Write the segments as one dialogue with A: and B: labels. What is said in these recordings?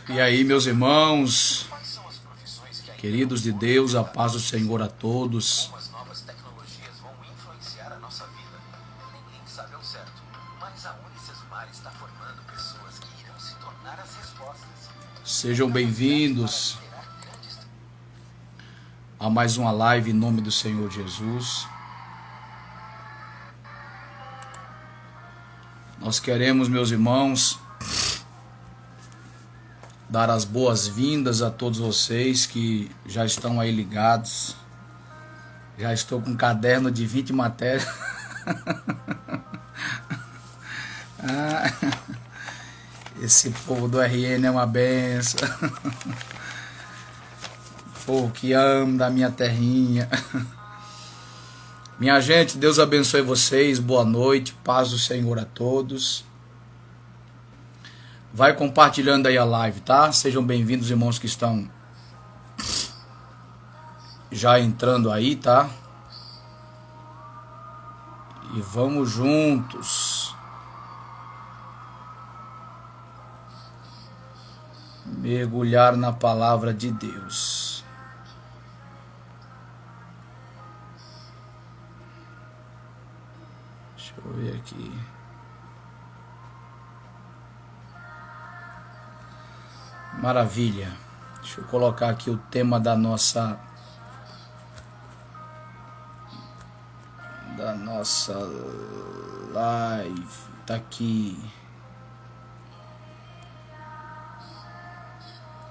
A: E aí, meus irmãos, queridos de Deus, a paz do Senhor a todos. Sejam bem-vindos a mais uma live em nome do Senhor Jesus. Nós queremos, meus irmãos, dar as boas-vindas a todos vocês que já estão aí ligados. Já estou com um caderno de 20 matérias. Esse povo do RN é uma benção. Povo que amo da minha terrinha. Minha gente, Deus abençoe vocês. Boa noite, paz do Senhor a todos. Vai compartilhando aí a live, tá? Sejam bem-vindos, irmãos que estão já entrando aí, tá? E vamos juntos mergulhar na palavra de Deus. Deixa eu ver aqui. Maravilha. Deixa eu colocar aqui o tema da nossa live. Tá aqui.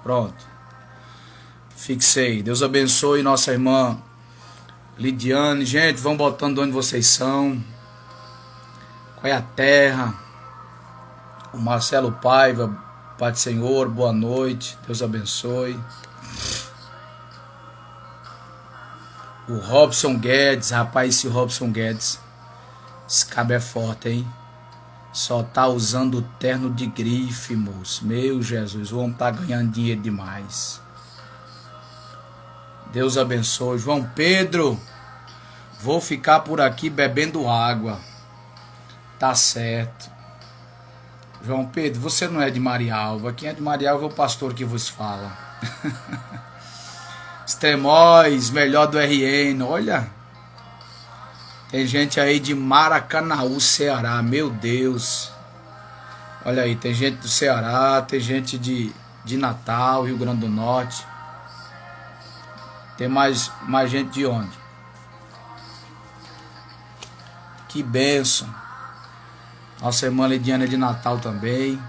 A: Pronto. Fixei. Deus abençoe nossa irmã Lidiane. Gente, vão botando de onde vocês são. Qual é a terra? O Marcelo Paiva, Pai do Senhor, boa noite. Deus abençoe. O Robson Guedes, rapaz, esse Robson Guedes, esse cabo é forte, hein? Só tá usando o terno de grife, moço. Meu Jesus, o homem tá ganhando dinheiro demais. Deus abençoe. João Pedro, vou ficar por aqui bebendo água. Tá certo. João Pedro, você não é de Marialva. Quem é de Marialva é o pastor que vos fala. Extremóis, melhor do RN. Olha. Tem gente aí de Maracanaú, Ceará. Meu Deus. Olha aí, tem gente do Ceará, tem gente de Natal, Rio Grande do Norte. Tem mais gente de onde? Que bênção. Nossa irmã Lidiane é de Natal também.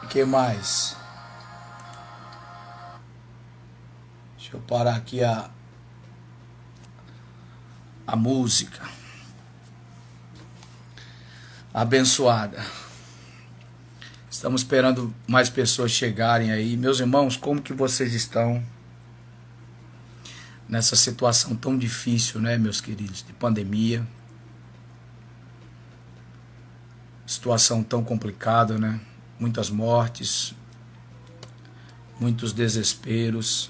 A: O que mais? Deixa eu parar aqui a música. Abençoada. Estamos esperando mais pessoas chegarem aí. Meus irmãos, como que vocês estão nessa situação tão difícil, né, meus queridos, de pandemia? Situação tão complicada, né? Muitas mortes, muitos desesperos,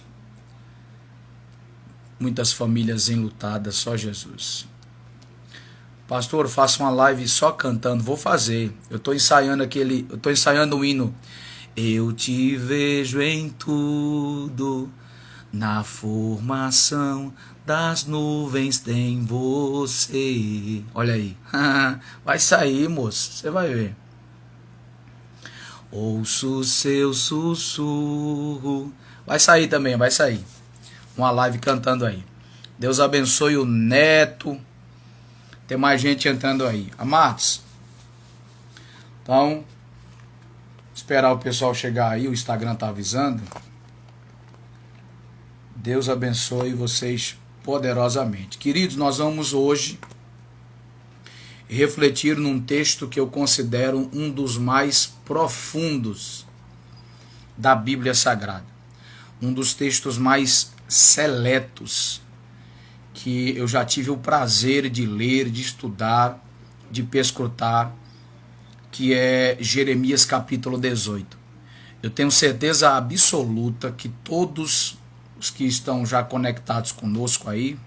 A: muitas famílias enlutadas, só Jesus. Pastor, faça uma live só cantando. Vou fazer. Eu estou ensaiando o hino. Eu te vejo em tudo, na formação das nuvens tem você. Olha aí. Vai sair, moço. Você vai ver. Ouço seu sussurro. Vai sair também, vai sair. Uma live cantando aí. Deus abençoe o Neto. Tem mais gente entrando aí. Amados, então, esperar o pessoal chegar aí. O Instagram tá avisando. Deus abençoe vocês poderosamente. Queridos, nós vamos hoje refletir num texto que eu considero um dos mais profundos da Bíblia Sagrada. Um dos textos mais seletos que eu já tive o prazer de ler, de estudar, de perscrutar, que é Jeremias capítulo 18. Eu tenho certeza absoluta que todos os que estão já conectados conosco aí,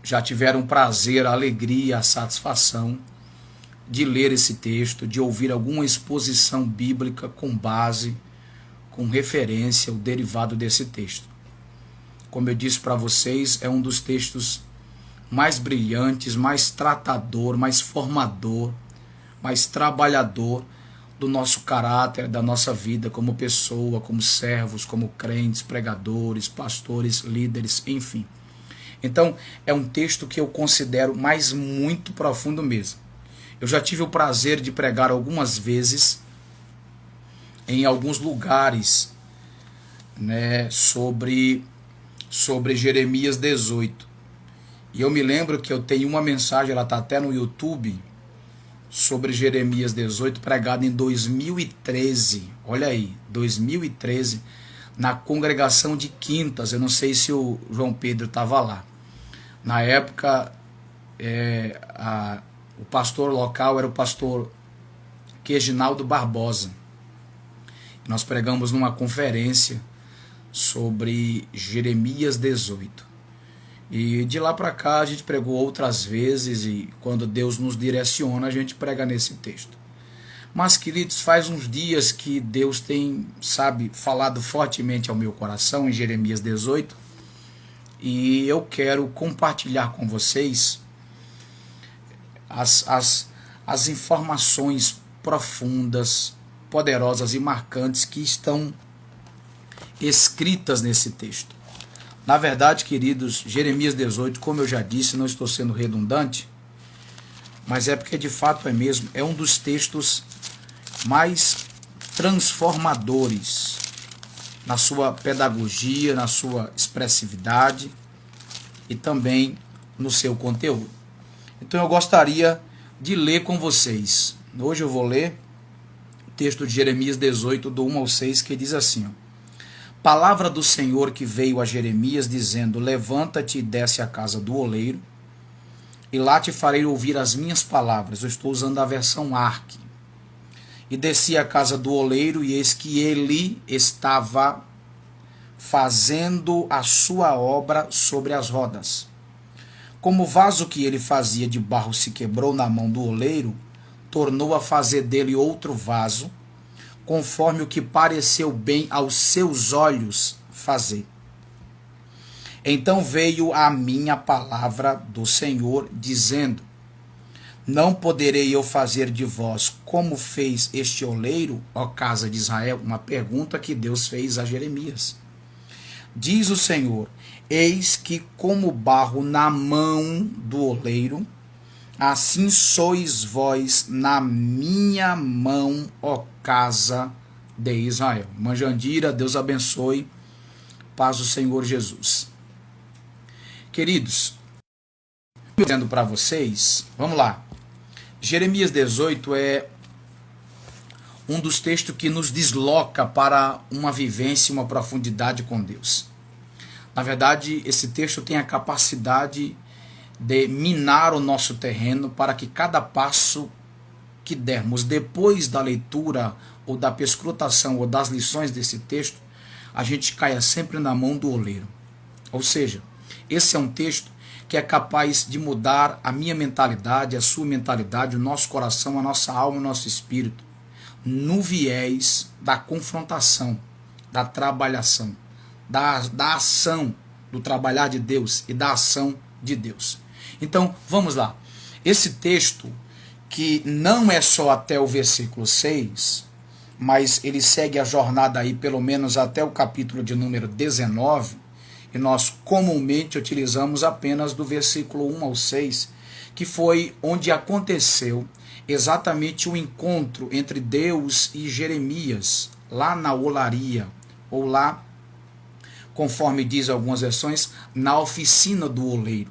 A: já tiveram o prazer, a alegria, a satisfação de ler esse texto, de ouvir alguma exposição bíblica com base, com referência, o derivado desse texto. Como eu disse para vocês, é um dos textos mais brilhantes, mais tratador, mais formador, mais trabalhador do nosso caráter, da nossa vida como pessoa, como servos, como crentes, pregadores, pastores, líderes, enfim. Então, é um texto que eu considero mais muito profundo mesmo. Eu já tive o prazer de pregar algumas vezes em alguns lugares, né, sobre Jeremias 18. E eu me lembro que eu tenho uma mensagem, ela está até no YouTube, sobre Jeremias 18, pregada em 2013. Olha aí, 2013, na congregação de Quintas. Eu não sei se o João Pedro estava lá. Na época, o pastor local era o pastor Queginaldo Barbosa. Nós pregamos numa conferência sobre Jeremias 18. E de lá para cá a gente pregou outras vezes, e quando Deus nos direciona a gente prega nesse texto. Mas, queridos, faz uns dias que Deus tem, falado fortemente ao meu coração em Jeremias 18, e eu quero compartilhar com vocês as informações profundas, poderosas e marcantes que estão escritas nesse texto. Na verdade, queridos, Jeremias 18, como eu já disse, não estou sendo redundante, mas é porque de fato é mesmo, é um dos textos mais transformadores na sua pedagogia, na sua expressividade e também no seu conteúdo. Então eu gostaria de ler com vocês. Hoje eu vou ler o texto de Jeremias 18, do 1 ao 6, que diz assim, ó: Palavra do Senhor que veio a Jeremias, dizendo: Levanta-te e desce à casa do oleiro, e lá te farei ouvir as minhas palavras. Eu estou usando a versão Ark. E desci à casa do oleiro, e eis que ele estava fazendo a sua obra sobre as rodas. Como o vaso que ele fazia de barro se quebrou na mão do oleiro, tornou a fazer dele outro vaso, conforme o que pareceu bem aos seus olhos fazer. Então veio a mim a palavra do Senhor, dizendo: Não poderei eu fazer de vós como fez este oleiro, ó casa de Israel? Uma pergunta que Deus fez a Jeremias. Diz o Senhor: Eis que como barro na mão do oleiro, assim sois vós na minha mão, ó casa de Israel. Irmã Jandira, Deus abençoe. Paz do Senhor Jesus. Queridos, dizendo para vocês, vamos lá. Jeremias 18 é um dos textos que nos desloca para uma vivência, uma profundidade com Deus. Na verdade, esse texto tem a capacidade de minar o nosso terreno para que cada passo que dermos depois da leitura ou da perscrutação ou das lições desse texto, a gente caia sempre na mão do oleiro. Ou seja, esse é um texto que é capaz de mudar a minha mentalidade, a sua mentalidade, o nosso coração, a nossa alma, o nosso espírito, no viés da confrontação, da trabalhação, da ação, do trabalhar de Deus e da ação de Deus. Então, vamos lá. Esse texto, que não é só até o versículo 6, mas ele segue a jornada aí pelo menos até o capítulo de número 19, e nós comumente utilizamos apenas do versículo 1 ao 6, que foi onde aconteceu exatamente o encontro entre Deus e Jeremias, lá na olaria, ou lá, conforme diz algumas versões, na oficina do oleiro.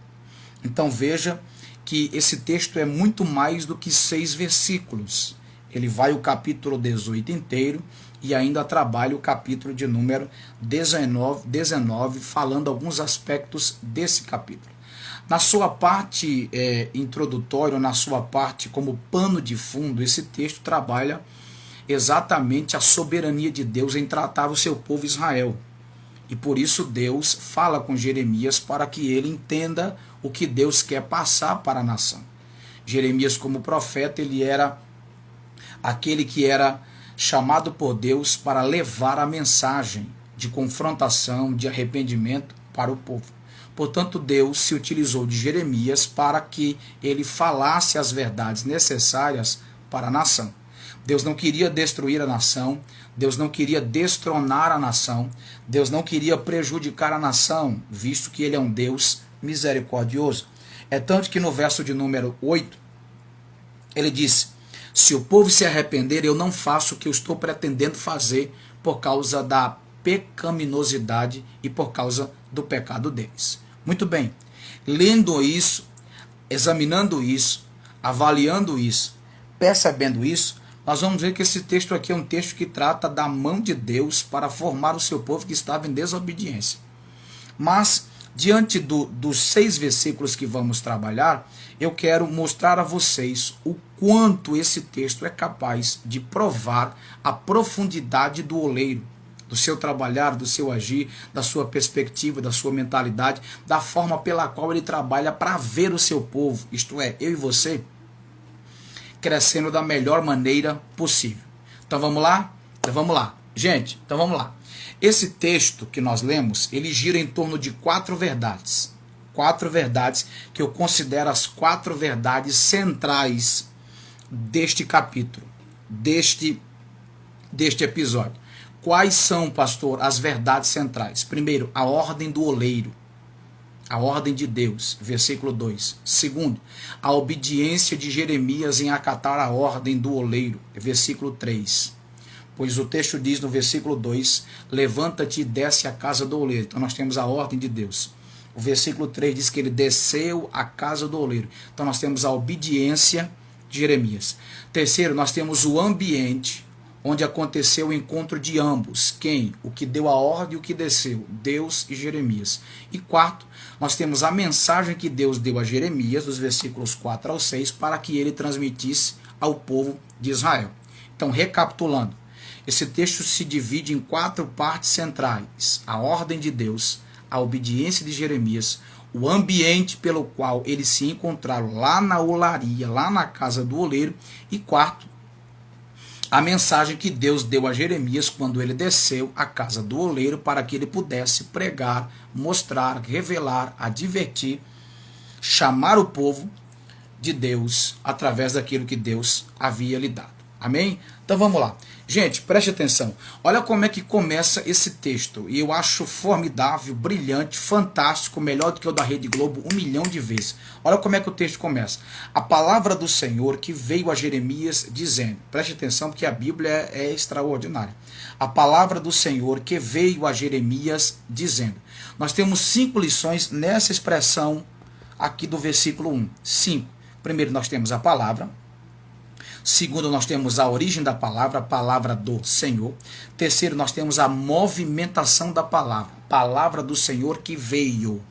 A: Então veja que esse texto é muito mais do que 6 versículos. Ele vai o capítulo 18 inteiro e ainda trabalha o capítulo de número 19 falando alguns aspectos desse capítulo. Na sua parte introdutória, na sua parte como pano de fundo, esse texto trabalha exatamente a soberania de Deus em tratar o seu povo Israel. E por isso Deus fala com Jeremias para que ele entenda o que Deus quer passar para a nação. Jeremias, como profeta, ele era aquele que era chamado por Deus para levar a mensagem de confrontação, de arrependimento para o povo. Portanto, Deus se utilizou de Jeremias para que ele falasse as verdades necessárias para a nação. Deus não queria destruir a nação, Deus não queria destronar a nação, Deus não queria prejudicar a nação, visto que ele é um Deus misericordioso. É tanto que no verso de número 8, ele disse: se o povo se arrepender, eu não faço o que eu estou pretendendo fazer por causa da pecaminosidade e por causa do pecado deles. Muito bem, lendo isso, examinando isso, avaliando isso, percebendo isso, nós vamos ver que esse texto aqui é um texto que trata da mão de Deus para formar o seu povo que estava em desobediência. Mas, diante dos 6 versículos que vamos trabalhar, eu quero mostrar a vocês o quanto esse texto é capaz de provar a profundidade do oleiro, do seu trabalhar, do seu agir, da sua perspectiva, da sua mentalidade, da forma pela qual ele trabalha para ver o seu povo, isto é, eu e você, crescendo da melhor maneira possível. Então vamos lá? Gente, então vamos lá. Esse texto que nós lemos, ele gira em torno de 4 verdades. 4 verdades que eu considero as 4 verdades centrais deste capítulo, deste episódio. Quais são, pastor, as verdades centrais? Primeiro, a ordem do oleiro. A ordem de Deus, versículo 2. Segundo, a obediência de Jeremias em acatar a ordem do oleiro, versículo 3. Pois o texto diz no versículo 2, levanta-te e desce à casa do oleiro. Então nós temos a ordem de Deus. O versículo 3 diz que ele desceu à casa do oleiro. Então nós temos a obediência de Jeremias. Terceiro, nós temos o ambiente onde aconteceu o encontro de ambos. Quem? O que deu a ordem e o que desceu? Deus e Jeremias. E quarto, nós temos a mensagem que Deus deu a Jeremias, dos versículos 4 ao 6, para que ele transmitisse ao povo de Israel. Então, recapitulando, esse texto se divide em 4 partes centrais: a ordem de Deus, a obediência de Jeremias, o ambiente pelo qual eles se encontraram lá na olaria, lá na casa do oleiro, e quarto, a mensagem que Deus deu a Jeremias quando ele desceu à casa do oleiro para que ele pudesse pregar, mostrar, revelar, advertir, chamar o povo de Deus através daquilo que Deus havia lhe dado. Amém? Então vamos lá. Gente, preste atenção. Olha como é que começa esse texto. E eu acho formidável, brilhante, fantástico, melhor do que o da Rede Globo 1 milhão de vezes. Olha como é que o texto começa. A palavra do Senhor que veio a Jeremias dizendo. Preste atenção porque a Bíblia é extraordinária. A palavra do Senhor que veio a Jeremias dizendo. Nós temos 5 lições nessa expressão aqui do versículo 1. 5. Primeiro nós temos a palavra. Segundo, nós temos a origem da palavra, a palavra do Senhor. Terceiro, nós temos a movimentação da palavra, palavra do Senhor que veio.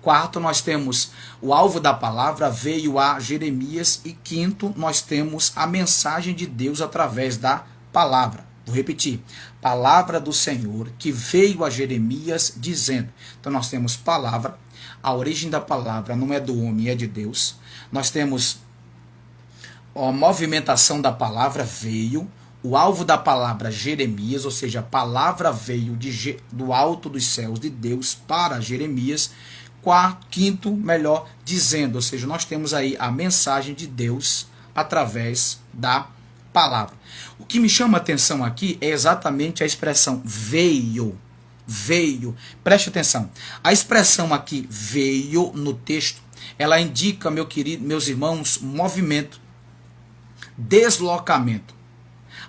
A: Quarto, nós temos o alvo da palavra, veio a Jeremias. E quinto, nós temos a mensagem de Deus através da palavra. Vou repetir, palavra do Senhor que veio a Jeremias dizendo. Então nós temos palavra, a origem da palavra não é do homem, é de Deus. Nós temos a movimentação da palavra, veio, o alvo da palavra Jeremias, ou seja, a palavra veio do alto dos céus de Deus para Jeremias. Quinto, dizendo, ou seja, nós temos aí a mensagem de Deus através da palavra. O que me chama a atenção aqui é exatamente a expressão veio. Preste atenção. A expressão aqui veio no texto, ela indica, meus irmãos, movimento, deslocamento,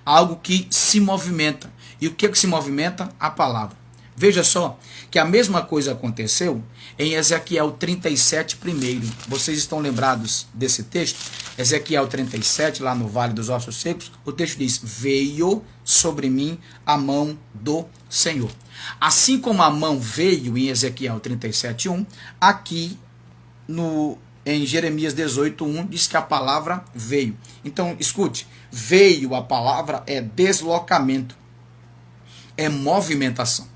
A: algo que se movimenta. E o que se movimenta? A palavra. Veja só que a mesma coisa aconteceu em Ezequiel 37 primeiro. Vocês estão lembrados desse texto? Ezequiel 37, lá no Vale dos Ossos Secos, o texto diz, veio sobre mim a mão do Senhor. Assim como a mão veio em Ezequiel 37:1, aqui em Jeremias 18:1 diz que a palavra veio. Então, escute, veio, a palavra é deslocamento, é movimentação.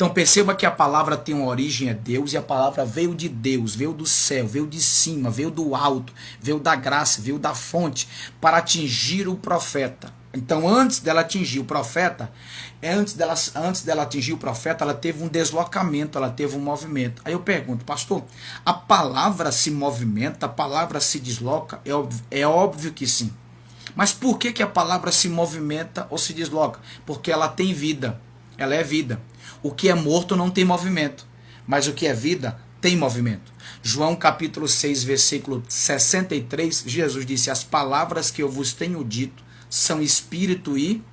A: Então perceba que a palavra tem uma origem, é Deus, e a palavra veio de Deus, veio do céu, veio de cima, veio do alto, veio da graça, veio da fonte, para atingir o profeta. Então antes dela atingir o profeta, antes dela atingir o profeta, ela teve um deslocamento, ela teve um movimento. Aí eu pergunto, pastor, a palavra se movimenta, a palavra se desloca? É óbvio que sim. Mas por que a palavra se movimenta ou se desloca? Porque ela tem vida, ela é vida. O que é morto não tem movimento, mas o que é vida tem movimento. João capítulo 6, versículo 63, Jesus disse, as palavras que eu vos tenho dito são espírito e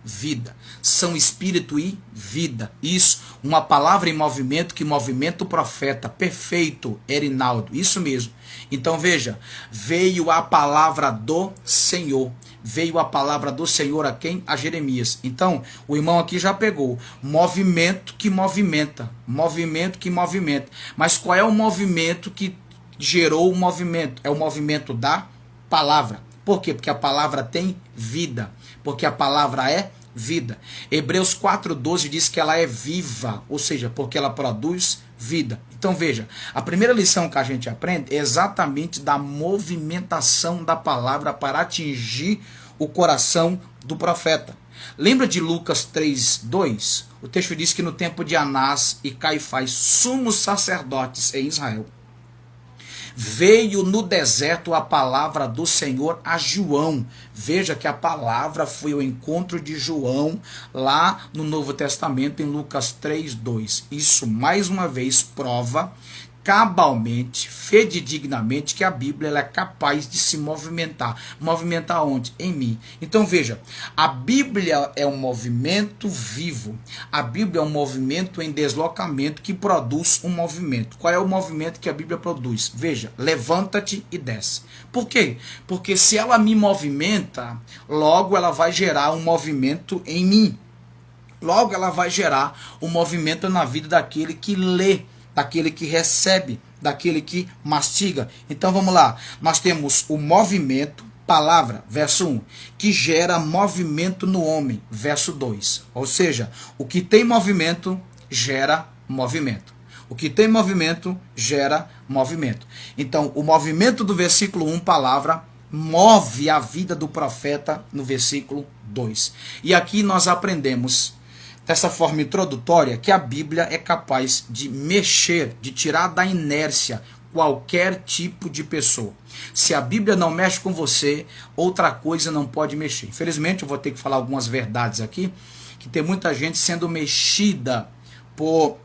A: vida. São espírito e vida. Isso, uma palavra em movimento que movimenta o profeta. Perfeito, Erinaldo. Isso mesmo. Então veja, veio a palavra do Senhor. Veio a palavra do Senhor a quem? A Jeremias. Então, o irmão aqui já pegou. Movimento que movimenta. Movimento que movimenta. Mas qual é o movimento que gerou o movimento? É o movimento da palavra. Por quê? Porque a palavra tem vida. Porque a palavra é vida. Hebreus 4,12 diz que ela é viva, ou seja, porque ela produz vida. Então veja, a primeira lição que a gente aprende é exatamente da movimentação da palavra para atingir o coração do profeta. Lembra de Lucas 3,2? O texto diz que no tempo de Anás e Caifás, sumos sacerdotes em Israel, veio no deserto a palavra do Senhor a João. Veja que a palavra foi o encontro de João lá no Novo Testamento, em Lucas 3:2. Isso, mais uma vez, prova cabalmente, fidedignamente, que a Bíblia ela é capaz de se movimentar. Movimentar onde? Em mim. Então veja, a Bíblia é um movimento vivo. A Bíblia é um movimento em deslocamento que produz um movimento. Qual é o movimento que a Bíblia produz? Veja, levanta-te e desce. Por quê? Porque se ela me movimenta, logo ela vai gerar um movimento em mim. Logo ela vai gerar um movimento na vida daquele que lê, daquele que recebe, daquele que mastiga. Então vamos lá, nós temos o movimento, palavra, verso 1, que gera movimento no homem, verso 2. Ou seja, o que tem movimento gera movimento. O que tem movimento gera movimento. Então o movimento do versículo 1, palavra, move a vida do profeta no versículo 2. E aqui nós aprendemos dessa forma introdutória que a Bíblia é capaz de mexer, de tirar da inércia qualquer tipo de pessoa. Se a Bíblia não mexe com você, outra coisa não pode mexer. Infelizmente eu vou ter que falar algumas verdades aqui, que tem muita gente sendo mexida por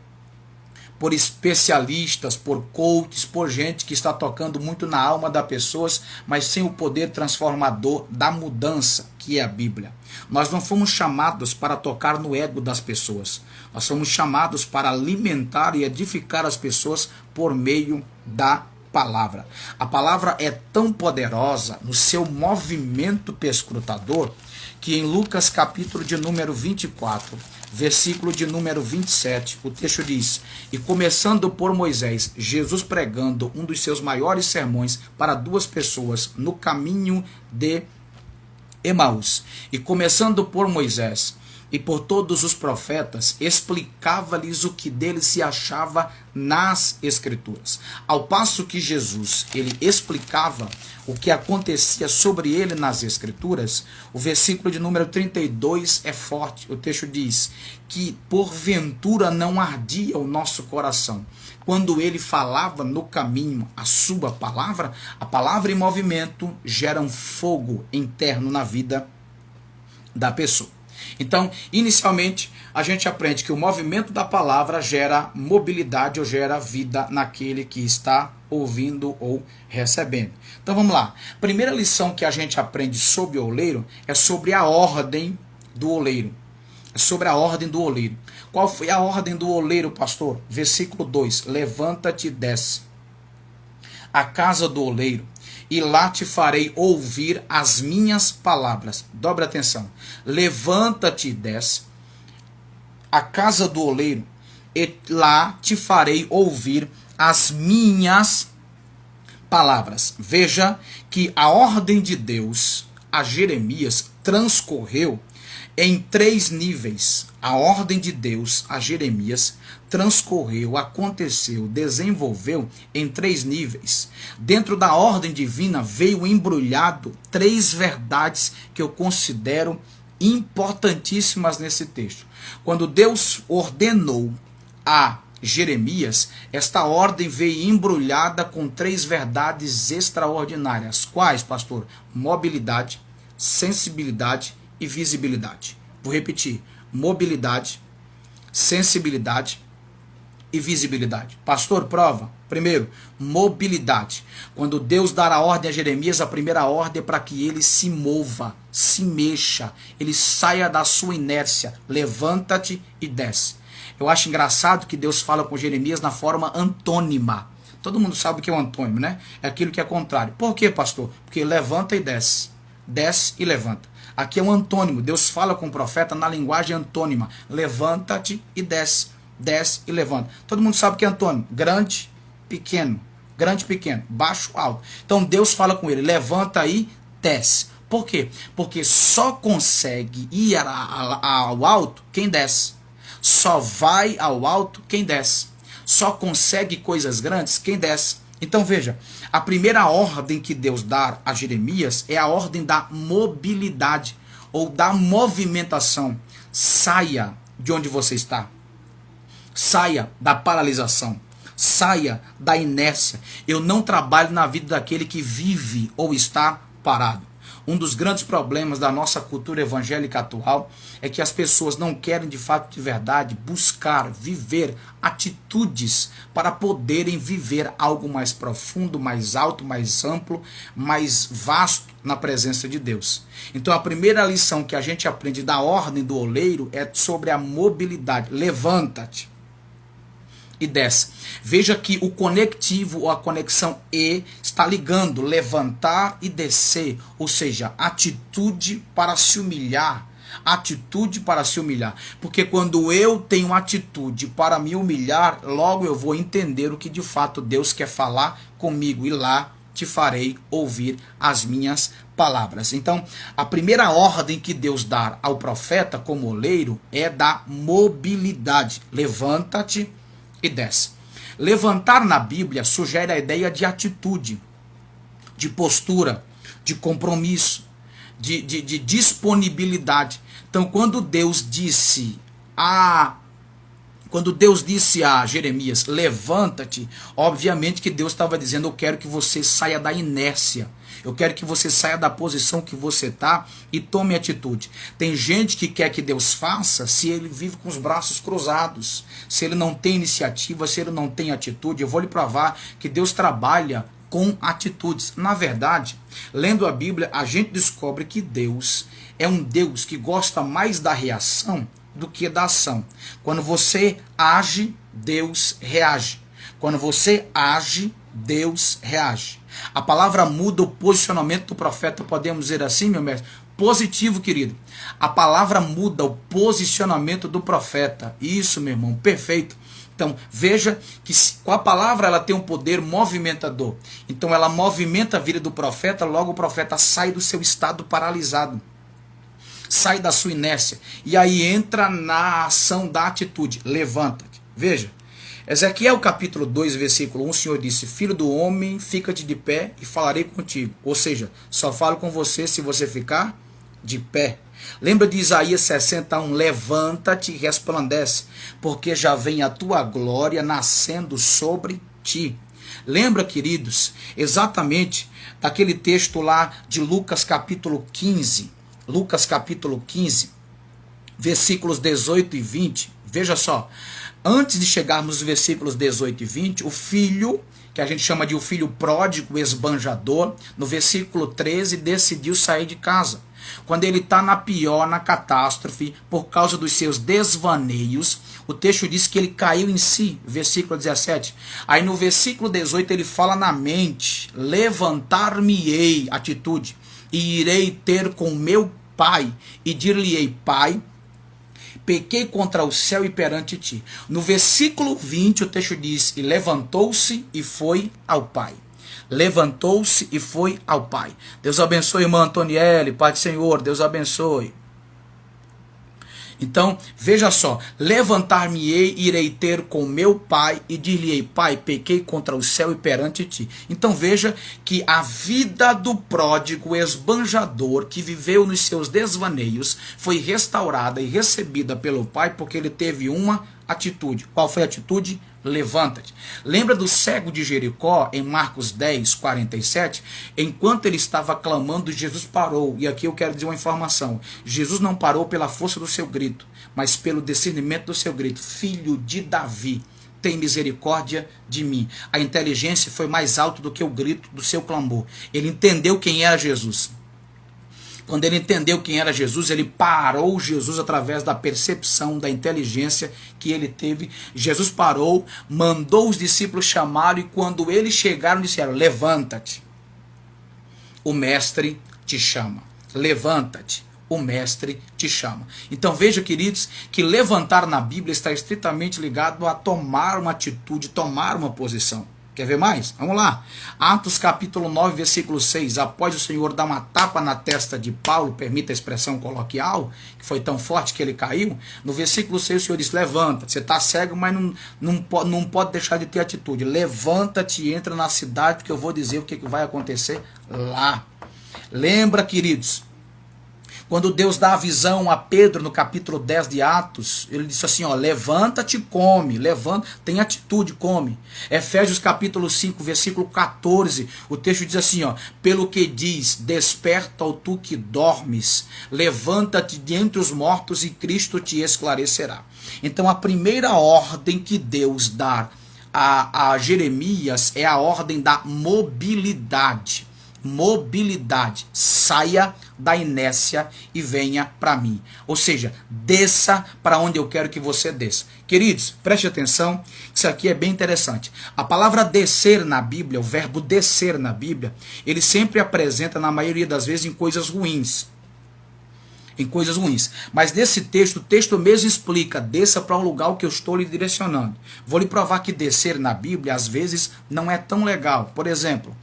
A: especialistas, por coaches, por gente que está tocando muito na alma das pessoas, mas sem o poder transformador da mudança, que é a Bíblia. Nós não fomos chamados para tocar no ego das pessoas. Nós fomos chamados para alimentar e edificar as pessoas por meio da palavra. A palavra é tão poderosa no seu movimento perscrutador que em Lucas capítulo de número 24, versículo de número 27, o texto diz, e começando por Moisés, Jesus pregando um dos seus maiores sermões para duas pessoas no caminho de Emaús, e começando por Moisés e por todos os profetas, explicava-lhes o que deles se achava nas Escrituras. Ao passo que Jesus, ele explicava o que acontecia sobre ele nas Escrituras, o versículo de número 32 é forte. O texto diz que porventura não ardia o nosso coração quando ele falava no caminho a sua palavra. A palavra em movimento gera um fogo interno na vida da pessoa. Então, inicialmente, a gente aprende que o movimento da palavra gera mobilidade ou gera vida naquele que está ouvindo ou recebendo. Então vamos lá. Primeira lição que a gente aprende sobre o oleiro é sobre a ordem do oleiro. É sobre a ordem do oleiro. Qual foi a ordem do oleiro, pastor? Versículo 2. Levanta-te e desce à casa do oleiro, e lá te farei ouvir as minhas palavras. Dobre atenção. Levanta-te e desce à casa do oleiro, e lá te farei ouvir as minhas palavras. Veja que a ordem de Deus a Jeremias transcorreu Em 3 níveis, a ordem de Deus a Jeremias transcorreu, aconteceu, desenvolveu em 3 níveis. Dentro da ordem divina veio embrulhado 3 verdades que eu considero importantíssimas nesse texto. Quando Deus ordenou a Jeremias, esta ordem veio embrulhada com 3 verdades extraordinárias. Quais, pastor? Mobilidade, sensibilidade e visibilidade. Vou repetir: mobilidade, sensibilidade e visibilidade. Pastor, prova. Primeiro, mobilidade. Quando Deus dar a ordem a Jeremias, a primeira ordem é para que ele se mova, se mexa, ele saia da sua inércia. Levanta-te e desce. Eu acho engraçado que Deus fala com Jeremias na forma antônima. Todo mundo sabe o que é o antônimo, né? É aquilo que é contrário. Por quê, pastor? Porque levanta e desce. Desce e levanta. Aqui é um antônimo. Deus fala com o profeta na linguagem antônima. Levanta-te e desce. Desce e levanta. Todo mundo sabe o que é antônimo. Grande, pequeno. Grande, pequeno. Baixo, alto. Então Deus fala com ele. Levanta e desce. Por quê? Porque só consegue ir ao alto quem desce. Só vai ao alto quem desce. Só consegue coisas grandes quem desce. Então veja, a primeira ordem que Deus dá a Jeremias é a ordem da mobilidade ou da movimentação. Saia de onde você está. Saia da paralisação. Saia da inércia. Eu não trabalho na vida daquele que vive ou está parado. Um dos grandes problemas da nossa cultura evangélica atual é que as pessoas não querem de fato, de verdade, buscar, viver atitudes para poderem viver algo mais profundo, mais alto, mais amplo, mais vasto na presença de Deus. Então a primeira lição que a gente aprende da ordem do oleiro é sobre a mobilidade. Levanta-te e desce. Veja que o conectivo ou a conexão E está ligando levantar e descer, ou seja, atitude para se humilhar. Atitude para se humilhar. Porque quando eu tenho atitude para me humilhar, logo eu vou entender o que de fato Deus quer falar comigo, e lá te farei ouvir as minhas palavras. Então, a primeira ordem que Deus dá ao profeta como oleiro é da mobilidade. Levanta-te e desce. Levantar na Bíblia sugere a ideia de atitude, de postura, de compromisso, de disponibilidade. Então, quando Deus disse a Jeremias, levanta-te, obviamente que Deus estava dizendo: eu quero que você saia da inércia. Eu quero que você saia da posição que você está e tome atitude. Tem gente que quer que Deus faça se ele vive com os braços cruzados, se ele não tem iniciativa, se ele não tem atitude. Eu vou lhe provar que Deus trabalha com atitudes. Na verdade, lendo a Bíblia, a gente descobre que Deus é um Deus que gosta mais da reação do que da ação. Quando você age, Deus reage. Quando você age, Deus reage. A palavra muda o posicionamento do profeta, podemos dizer assim, meu mestre? Positivo, querido. A palavra muda o posicionamento do profeta. Isso, meu irmão, perfeito. Então, veja que com a palavra ela tem um poder movimentador. Então, ela movimenta a vida do profeta, logo o profeta sai do seu estado paralisado. Sai da sua inércia. E aí entra na ação da atitude. Levanta-te. Veja. Ezequiel capítulo 2, versículo 1, o Senhor disse: filho do homem, fica-te de pé e falarei contigo. Ou seja, só falo com você se você ficar de pé. Lembra de Isaías 61, levanta-te e resplandece, porque já vem a tua glória nascendo sobre ti. Lembra, queridos, exatamente daquele texto lá de Lucas capítulo 15, versículos 18 e 20, veja só. Antes de chegarmos nos versículos 18 e 20, o filho, que a gente chama de o filho pródigo, esbanjador, no versículo 13, decidiu sair de casa. Quando ele está na pior, na catástrofe, por causa dos seus desvaneios, o texto diz que ele caiu em si, versículo 17. Aí no versículo 18 ele fala na mente: levantar-me-ei, atitude, e irei ter com meu pai, e dir-lhe-ei: pai, pequei contra o céu e perante ti. No versículo 20 o texto diz: e levantou-se e foi ao pai. Levantou-se e foi ao pai. Deus abençoe, irmã Antoniele, Pai do Senhor, Deus abençoe. Então, veja só, levantar-me-ei, irei ter com meu pai e dir-lhe-ei, pai, pequei contra o céu e perante ti. Então veja que a vida do pródigo esbanjador que viveu nos seus desvaneios foi restaurada e recebida pelo pai porque ele teve uma atitude. Qual foi a atitude? Levanta-te. Lembra do cego de Jericó, em Marcos 10, 47? Enquanto ele estava clamando, Jesus parou. E aqui eu quero dizer uma informação. Jesus não parou pela força do seu grito, mas pelo discernimento do seu grito. Filho de Davi, tem misericórdia de mim. A inteligência foi mais alta do que o grito do seu clamor. Ele entendeu quem era Jesus. Quando ele entendeu quem era Jesus, ele parou Jesus através da percepção, da inteligência que ele teve. Jesus parou, mandou os discípulos chamá-lo e quando eles chegaram, disseram, levanta-te, o mestre te chama. Levanta-te, o mestre te chama. Então veja, queridos, que levantar na Bíblia está estritamente ligado a tomar uma atitude, tomar uma posição. Quer ver mais? Vamos lá. Atos capítulo 9, versículo 6. Após o Senhor dar uma tapa na testa de Paulo, permita a expressão coloquial, que foi tão forte que ele caiu, no versículo 6 o Senhor diz, levanta, você está cego, mas não pode deixar de ter atitude. Levanta-te e entra na cidade, que eu vou dizer o que vai acontecer lá. Lembra, queridos, quando Deus dá a visão a Pedro no capítulo 10 de Atos, ele disse assim, ó, levanta-te e come, levanta, tem atitude, come. Efésios capítulo 5, versículo 14, o texto diz assim, ó, pelo que diz, desperta, ó tu que dormes, levanta-te de entre os mortos e Cristo te esclarecerá. Então a primeira ordem que Deus dá a Jeremias é a ordem da mobilidade. Mobilidade, saia da inércia e venha para mim. Ou seja, desça para onde eu quero que você desça. Queridos, preste atenção, isso aqui é bem interessante. A palavra descer na Bíblia, o verbo descer na Bíblia, ele sempre apresenta, na maioria das vezes, em coisas ruins. Em coisas ruins. Mas nesse texto, o texto mesmo explica, desça para um lugar que eu estou lhe direcionando. Vou lhe provar que descer na Bíblia, às vezes, não é tão legal. Por exemplo,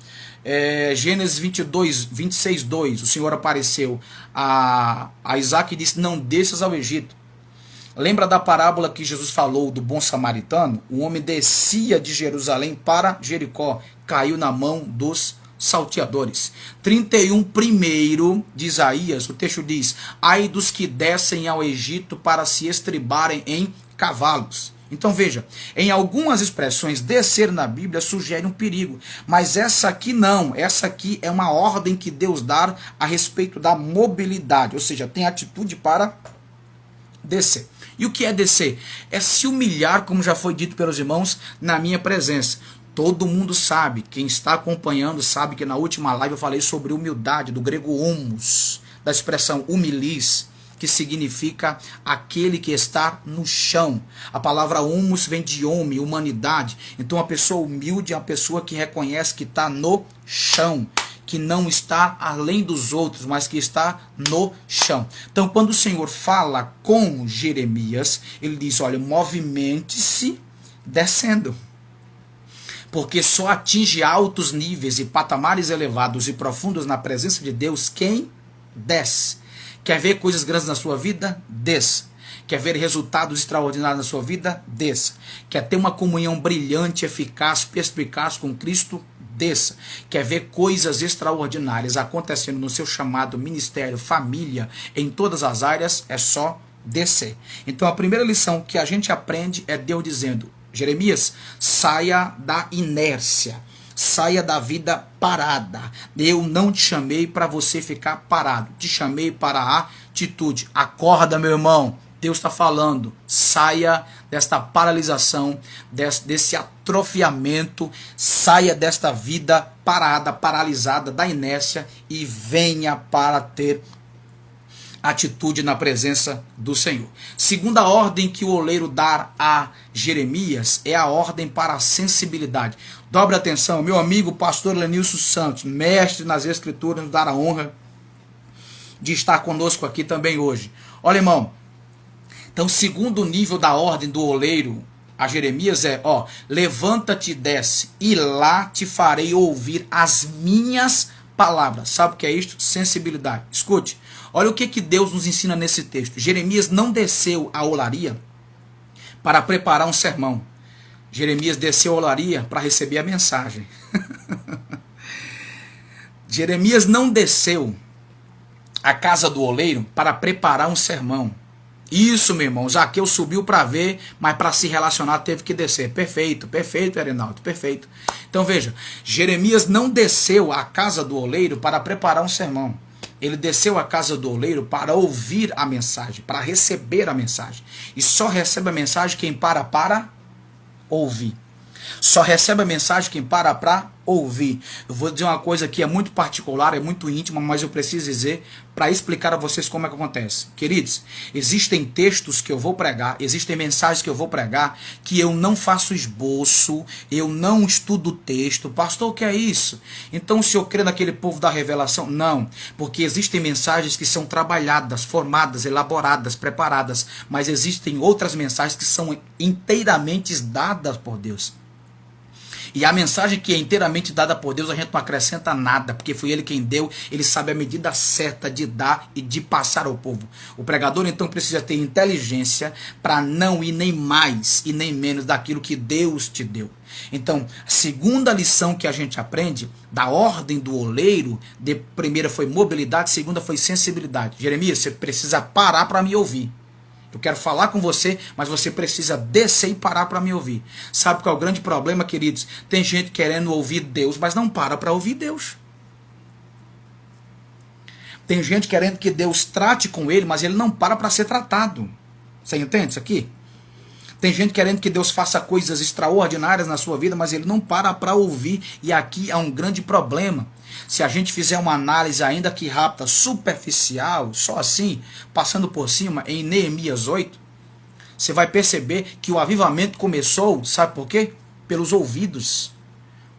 A: Gênesis 26, 2, o Senhor apareceu a Isaac e disse, não desças ao Egito. Lembra da parábola que Jesus falou do bom samaritano? O homem descia de Jerusalém para Jericó, caiu na mão dos salteadores. 31 primeiro de Isaías, o texto diz, ai dos que descem ao Egito para se estribarem em cavalos. Então veja, em algumas expressões, descer na Bíblia sugere um perigo, mas essa aqui não, essa aqui é uma ordem que Deus dá a respeito da mobilidade, ou seja, tem atitude para descer. E o que é descer? É se humilhar, como já foi dito pelos irmãos, na minha presença. Todo mundo sabe, quem está acompanhando sabe que na última live eu falei sobre humildade, do grego humus, da expressão humilis, que significa aquele que está no chão. A palavra humus vem de homem, humanidade. Então a pessoa humilde é uma pessoa que reconhece que está no chão, que não está além dos outros, mas que está no chão. Então quando o Senhor fala com Jeremias, ele diz, olha, movimente-se descendo. Porque só atinge altos níveis e patamares elevados e profundos na presença de Deus quem desce. Quer ver coisas grandes na sua vida? Desça. Quer ver resultados extraordinários na sua vida? Desça. Quer ter uma comunhão brilhante, eficaz, perspicaz com Cristo? Desça. Quer ver coisas extraordinárias acontecendo no seu chamado, ministério, família, em todas as áreas? É só descer. Então a primeira lição que a gente aprende é Deus dizendo, Jeremias, saia da inércia. Saia da vida parada. Eu não te chamei para você ficar parado. Te chamei para a atitude. Acorda, meu irmão. Deus está falando. Saia desta paralisação, desse atrofiamento. Saia desta vida parada, paralisada, da inércia e venha para ter atitude na presença do Senhor. Segunda ordem que o oleiro dá a Jeremias é a ordem para a sensibilidade. Dobre atenção, meu amigo pastor Lenilson Santos, mestre nas escrituras, nos dá a honra de estar conosco aqui também hoje. Olha, irmão, então segundo nível da ordem do oleiro a Jeremias é, levanta-te e desce, e lá te farei ouvir as minhas palavra. Sabe o que é isto? Sensibilidade. Escute, olha o que Deus nos ensina nesse texto. Jeremias não desceu à olaria para preparar um sermão. Jeremias desceu à olaria para receber a mensagem. Jeremias não desceu à casa do oleiro para preparar um sermão. Isso, meu irmão, Zaqueu subiu para ver, mas para se relacionar teve que descer. Perfeito, perfeito, Erinaldo, perfeito. Então veja, Jeremias não desceu à casa do oleiro para preparar um sermão. Ele desceu à casa do oleiro para ouvir a mensagem, para receber a mensagem. E só recebe a mensagem quem para ouvir. Só recebe a mensagem quem para ouvir. Eu vou dizer uma coisa que é muito particular, é muito íntima, mas eu preciso dizer para explicar a vocês como é que acontece. Queridos, existem textos que eu vou pregar, existem mensagens que eu vou pregar, que eu não faço esboço, eu não estudo o texto. Pastor, o que é isso? Então o senhor crê naquele povo da revelação? Não, porque existem mensagens que são trabalhadas, formadas, elaboradas, preparadas, mas existem outras mensagens que são inteiramente dadas por Deus. E a mensagem que é inteiramente dada por Deus, a gente não acrescenta nada, porque foi Ele quem deu, Ele sabe a medida certa de dar e de passar ao povo. O pregador então precisa ter inteligência para não ir nem mais e nem menos daquilo que Deus te deu. Então, a segunda lição que a gente aprende, da ordem do oleiro, de primeira foi mobilidade, segunda foi sensibilidade. Jeremias, você precisa parar para me ouvir. Eu quero falar com você, mas você precisa descer e parar para me ouvir. Sabe qual é o grande problema, queridos? Tem gente querendo ouvir Deus, mas não para ouvir Deus. Tem gente querendo que Deus trate com ele, mas ele não para ser tratado. Você entende isso aqui? Tem gente querendo que Deus faça coisas extraordinárias na sua vida, mas ele não para ouvir. E aqui há um grande problema. Se a gente fizer uma análise ainda que rápida, superficial, só assim, passando por cima, em Neemias 8, você vai perceber que o avivamento começou, sabe por quê? Pelos ouvidos.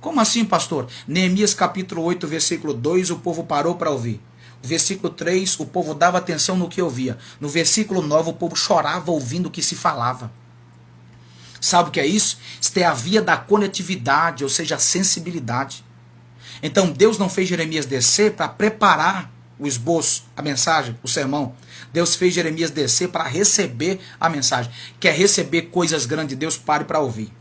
A: Como assim, pastor? Neemias capítulo 8, versículo 2, o povo parou para ouvir. No versículo 3, o povo dava atenção no que ouvia. No versículo 9, o povo chorava ouvindo o que se falava. Sabe o que é isso? Isso é a via da conectividade, ou seja, a sensibilidade. Então Deus não fez Jeremias descer para preparar o esboço, a mensagem, o sermão. Deus fez Jeremias descer para receber a mensagem. Quer receber coisas grandes de Deus? Pare para ouvir.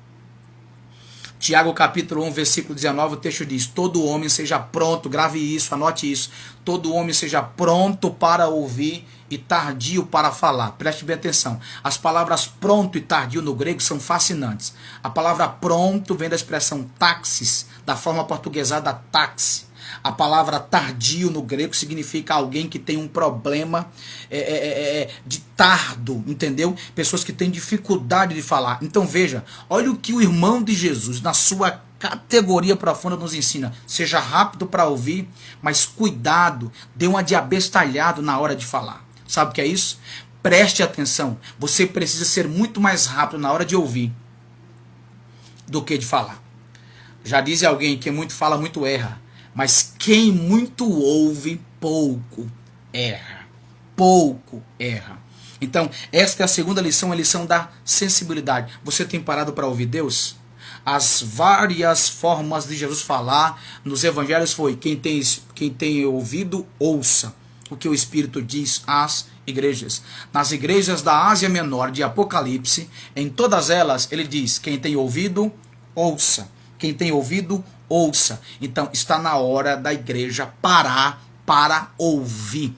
A: Tiago capítulo 1, versículo 19, o texto diz: todo homem seja pronto, grave isso, anote isso. Todo homem seja pronto para ouvir e tardio para falar. Preste bem atenção. As palavras pronto e tardio no grego são fascinantes. A palavra pronto vem da expressão taxis, da forma portuguesada táxi. A palavra tardio no grego significa alguém que tem um problema de tardo, entendeu? Pessoas que têm dificuldade de falar. Então veja, olha o que o irmão de Jesus, na sua categoria profunda, nos ensina. Seja rápido para ouvir, mas cuidado, dê uma de abestalhado na hora de falar. Sabe o que é isso? Preste atenção. Você precisa ser muito mais rápido na hora de ouvir do que de falar. Já diz alguém que muito fala, muito erra. Mas quem muito ouve, pouco erra. Pouco erra. Então, esta é a segunda lição, a lição da sensibilidade. Você tem parado para ouvir Deus? As várias formas de Jesus falar nos evangelhos foi: quem tem ouvido, ouça o que o Espírito diz às igrejas. Nas igrejas da Ásia Menor, de Apocalipse, em todas elas, ele diz: quem tem ouvido, ouça. Quem tem ouvido, ouça. Então, está na hora da igreja parar para ouvir.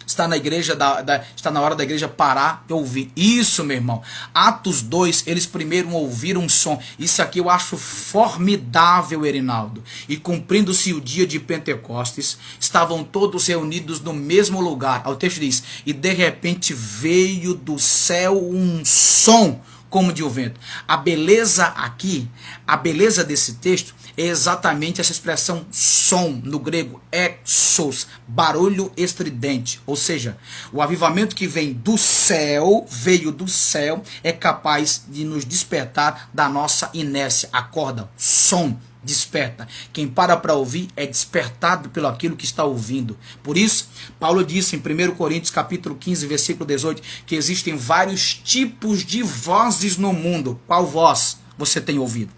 A: Está na hora da igreja parar e ouvir. Isso, meu irmão. Atos 2, eles primeiro ouviram um som. Isso aqui eu acho formidável, Erinaldo. E cumprindo-se o dia de Pentecostes, estavam todos reunidos no mesmo lugar. O texto diz: e de repente veio do céu um som como de um vento. A beleza aqui, a beleza desse texto é exatamente essa expressão som, no grego, exos, barulho estridente. Ou seja, o avivamento que vem do céu, veio do céu, é capaz de nos despertar da nossa inércia. Acorda, som, desperta. Quem para ouvir é despertado pelo aquilo que está ouvindo. Por isso, Paulo disse em 1 Coríntios capítulo 15, versículo 18, que existem vários tipos de vozes no mundo. Qual voz você tem ouvido?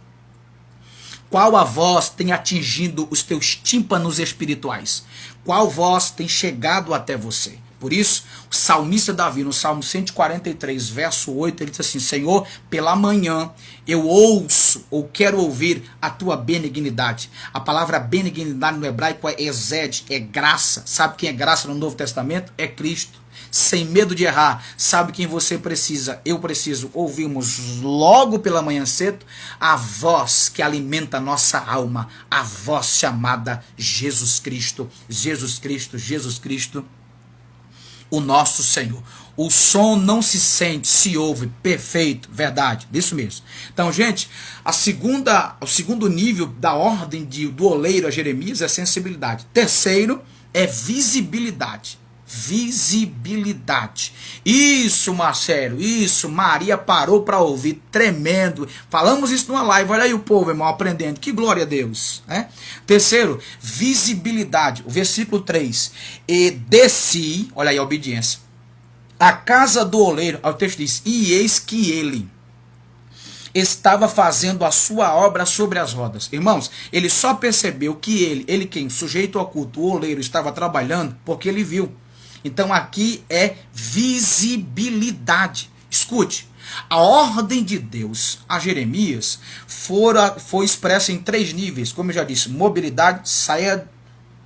A: Qual a voz tem atingido os teus tímpanos espirituais? Qual voz tem chegado até você? Por isso, o salmista Davi, no Salmo 143, verso 8, ele diz assim: Senhor, pela manhã eu ouço ou quero ouvir a tua benignidade. A palavra benignidade no hebraico é ezed, é graça. Sabe quem é graça no Novo Testamento? É Cristo. Sem medo de errar, sabe quem você precisa? Eu preciso ouvirmos logo pela manhã cedo a voz que alimenta a nossa alma, a voz chamada Jesus Cristo, Jesus Cristo, Jesus Cristo, o nosso Senhor. O som não se sente, se ouve. Perfeito, verdade, isso mesmo. Então, gente, o segundo nível da ordem do oleiro a Jeremias é sensibilidade. Terceiro é visibilidade. Visibilidade. Isso, Marcelo, isso. Maria parou para ouvir, tremendo. Falamos isso numa live. Olha aí o povo, irmão, aprendendo. Que glória a Deus, né? Terceiro, visibilidade. O versículo 3. E desci, olha aí a obediência, a casa do oleiro. O texto diz: e eis que ele estava fazendo a sua obra sobre as rodas. Irmãos, ele só percebeu que ele quem? Sujeito ao culto, o oleiro, estava trabalhando porque ele viu. Então aqui é visibilidade. Escute, a ordem de Deus a Jeremias foi expressa em 3 níveis. Como eu já disse: mobilidade, saia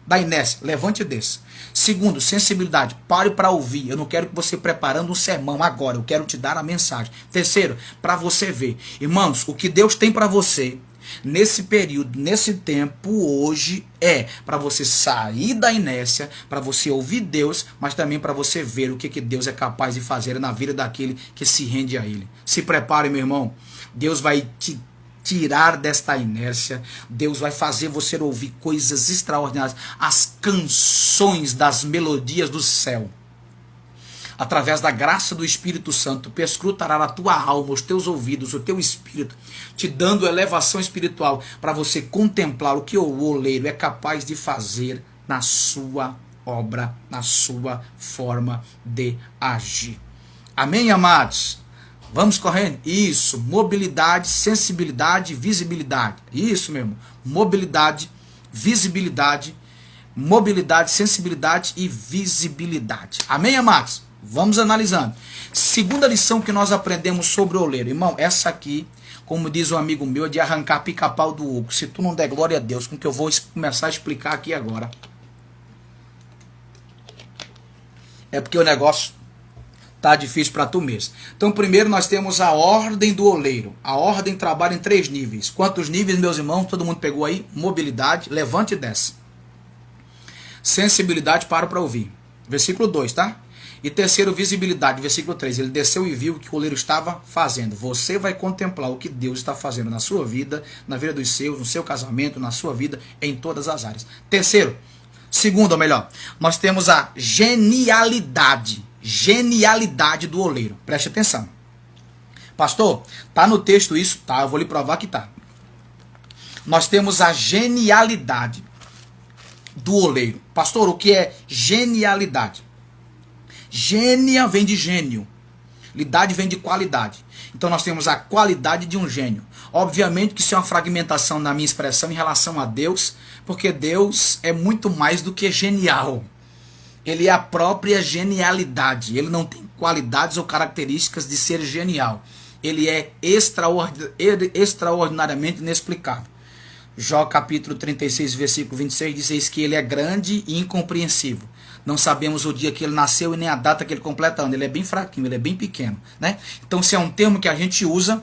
A: da inércia, levante e desça. Segundo, sensibilidade, pare para ouvir. Eu não quero que você preparando um sermão agora, eu quero te dar a mensagem. Terceiro, para você ver. Irmãos, o que Deus tem para você nesse período, nesse tempo, hoje, é para você sair da inércia, para você ouvir Deus, mas também para você ver o que Deus é capaz de fazer na vida daquele que se rende a Ele. Se prepare, meu irmão. Deus vai te tirar desta inércia. Deus vai fazer você ouvir coisas extraordinárias, as canções das melodias do céu. Através da graça do Espírito Santo, perscrutará a tua alma, os teus ouvidos, o teu espírito, te dando elevação espiritual para você contemplar o que o oleiro é capaz de fazer na sua obra, na sua forma de agir. Amém, amados? Vamos correndo? Isso, mobilidade, sensibilidade, visibilidade. Isso mesmo, mobilidade, visibilidade, sensibilidade e visibilidade. Amém, amados? Vamos analisando. Segunda lição que nós aprendemos sobre o oleiro. Irmão, essa aqui, como diz um amigo meu, é de arrancar pica-pau do oco. Se tu não der glória a Deus, com o que eu vou começar a explicar aqui agora, é porque o negócio tá difícil para tu mesmo. Então, primeiro nós temos a ordem do oleiro. A ordem trabalha em 3 níveis. Quantos níveis, meus irmãos? Todo mundo pegou aí? Mobilidade, levante e desce. Sensibilidade, para ouvir. Versículo 2, tá? E terceiro, visibilidade, versículo 3. Ele desceu e viu o que o oleiro estava fazendo. Você vai contemplar o que Deus está fazendo na sua vida, na vida dos seus, no seu casamento, na sua vida, em todas as áreas. Segundo, ou melhor, nós temos a genialidade. Genialidade do oleiro. Preste atenção. Pastor, tá no texto isso? Tá, eu vou lhe provar que tá. Nós temos a genialidade do oleiro. Pastor, o que é genialidade? Gênia vem de gênio. Lidade vem de qualidade. Então nós temos a qualidade de um gênio. Obviamente que isso é uma fragmentação na minha expressão em relação a Deus, porque Deus é muito mais do que genial. Ele é a própria genialidade. Ele não tem qualidades ou características de ser genial. Ele é extraordinariamente inexplicável. Jó capítulo 36, versículo 26 diz: eis que ele é grande e incompreensível. Não sabemos o dia que ele nasceu e nem a data que ele completa ano. Ele é bem fraquinho, ele é bem pequeno, né? Então, esse é um termo que a gente usa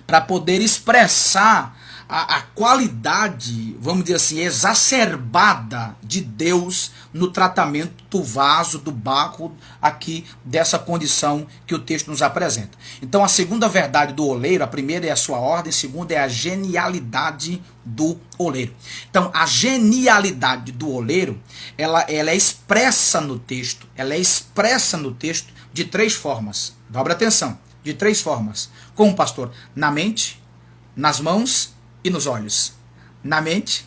A: para poder expressar a qualidade, vamos dizer assim, exacerbada de Deus no tratamento do vaso, do barro, aqui dessa condição que o texto nos apresenta. Então, a segunda verdade do oleiro, a primeira é a sua ordem, a segunda é a genialidade do oleiro. Então, a genialidade do oleiro, ela é expressa no texto, de 3 formas. Dobra atenção, de 3 formas. Como, pastor? Na mente, nas mãos e nos olhos. Na mente,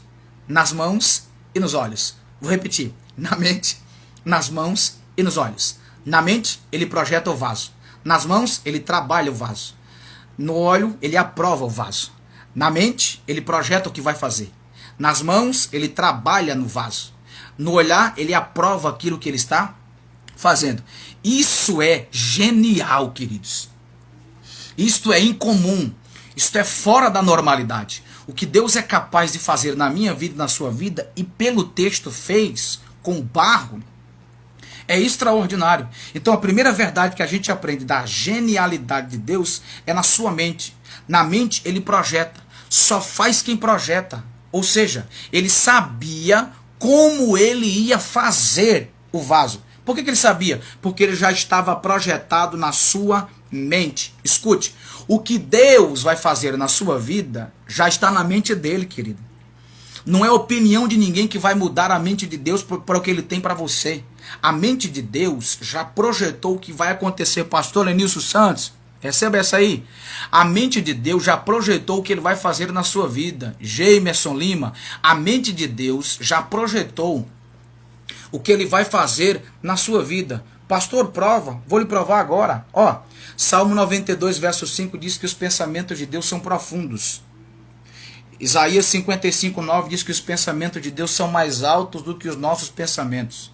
A: nas mãos e nos olhos. Vou repetir. Na mente, nas mãos e nos olhos. Na mente, ele projeta o vaso. Nas mãos, ele trabalha o vaso. No olho, ele aprova o vaso. Na mente, ele projeta o que vai fazer. Nas mãos, ele trabalha no vaso. No olhar, ele aprova aquilo que ele está fazendo. Isso é genial, queridos. Isto é incomum. Isto é fora da normalidade. O que Deus é capaz de fazer na minha vida e na sua vida, e pelo texto fez com o barro, é extraordinário. Então a primeira verdade que a gente aprende da genialidade de Deus é na sua mente. Na mente ele projeta. Só faz quem projeta. Ou seja, ele sabia como ele ia fazer o vaso. Por que ele sabia? Porque ele já estava projetado na sua mente. Escute, o que Deus vai fazer na sua vida já está na mente dele, querido. Não é opinião de ninguém que vai mudar a mente de Deus para o que ele tem para você. A mente de Deus já projetou o que vai acontecer. Pastor Lenilson Santos, receba essa aí. A mente de Deus já projetou o que ele vai fazer na sua vida. Geimerson Lima, a mente de Deus já projetou o que ele vai fazer na sua vida. Pastor, prova. Vou lhe provar agora. Ó, Salmo 92, verso 5 diz que os pensamentos de Deus são profundos. Isaías 55, 9 diz que os pensamentos de Deus são mais altos do que os nossos pensamentos.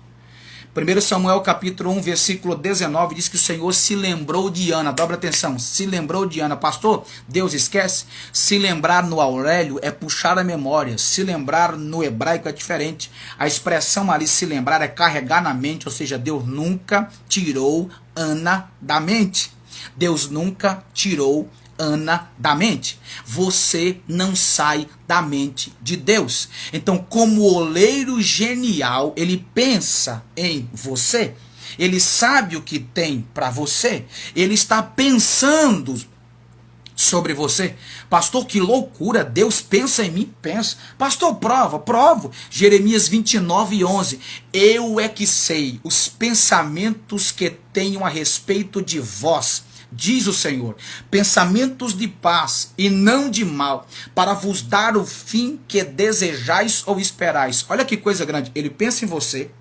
A: 1 Samuel capítulo 1, versículo 19, diz que o Senhor se lembrou de Ana. Dobra atenção, se lembrou de Ana. Pastor, Deus esquece? Se lembrar no Aurélio é puxar a memória. Se lembrar no hebraico é diferente. A expressão ali, se lembrar, é carregar na mente. Ou seja, Deus nunca tirou Ana da mente. Deus nunca tirou Ana da mente. Você não sai da mente de Deus. Então, como oleiro genial, ele pensa em você. Ele sabe o que tem para você. Ele está pensando sobre você. Pastor, que loucura, Deus pensa em mim? Pensa. Pastor, provo. Jeremias 29, 11. Eu é que sei os pensamentos que tenho a respeito de vós, diz o Senhor, pensamentos de paz e não de mal, para vos dar o fim que desejais ou esperais. Olha que coisa grande. Ele pensa em você,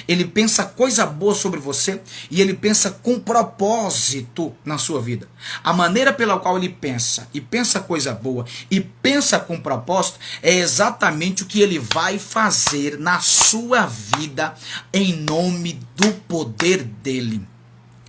A: ele pensa coisa boa sobre você e ele pensa com propósito na sua vida. A maneira pela qual ele pensa, e pensa coisa boa, e pensa com propósito, é exatamente o que ele vai fazer na sua vida em nome do poder dele.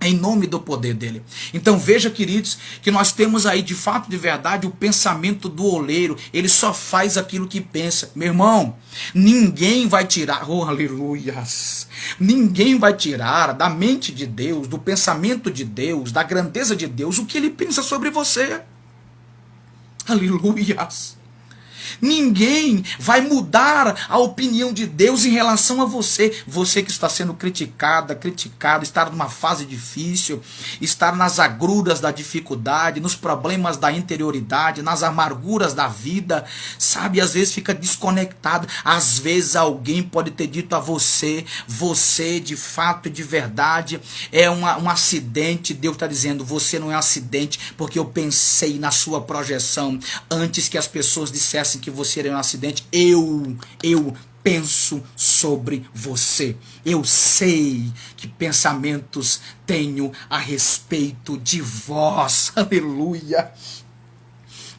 A: Em nome do poder dele. Então veja, queridos, que nós temos aí de fato, de verdade, o pensamento do oleiro. Ele só faz aquilo que pensa. Meu irmão, ninguém vai tirar, oh aleluias, ninguém vai tirar da mente de Deus, do pensamento de Deus, da grandeza de Deus, o que ele pensa sobre você. Aleluias. Ninguém vai mudar a opinião de Deus em relação a você. Você que está sendo criticado, está numa fase difícil, está nas agruras da dificuldade, nos problemas da interioridade, nas amarguras da vida, sabe, às vezes fica desconectado. Às vezes alguém pode ter dito a você, você de fato, de verdade, é um acidente. Deus está dizendo, você não é um acidente, porque eu pensei na sua projeção antes que as pessoas dissessem que você era um acidente. Eu penso sobre você. Eu sei que pensamentos tenho a respeito de vós. Aleluia.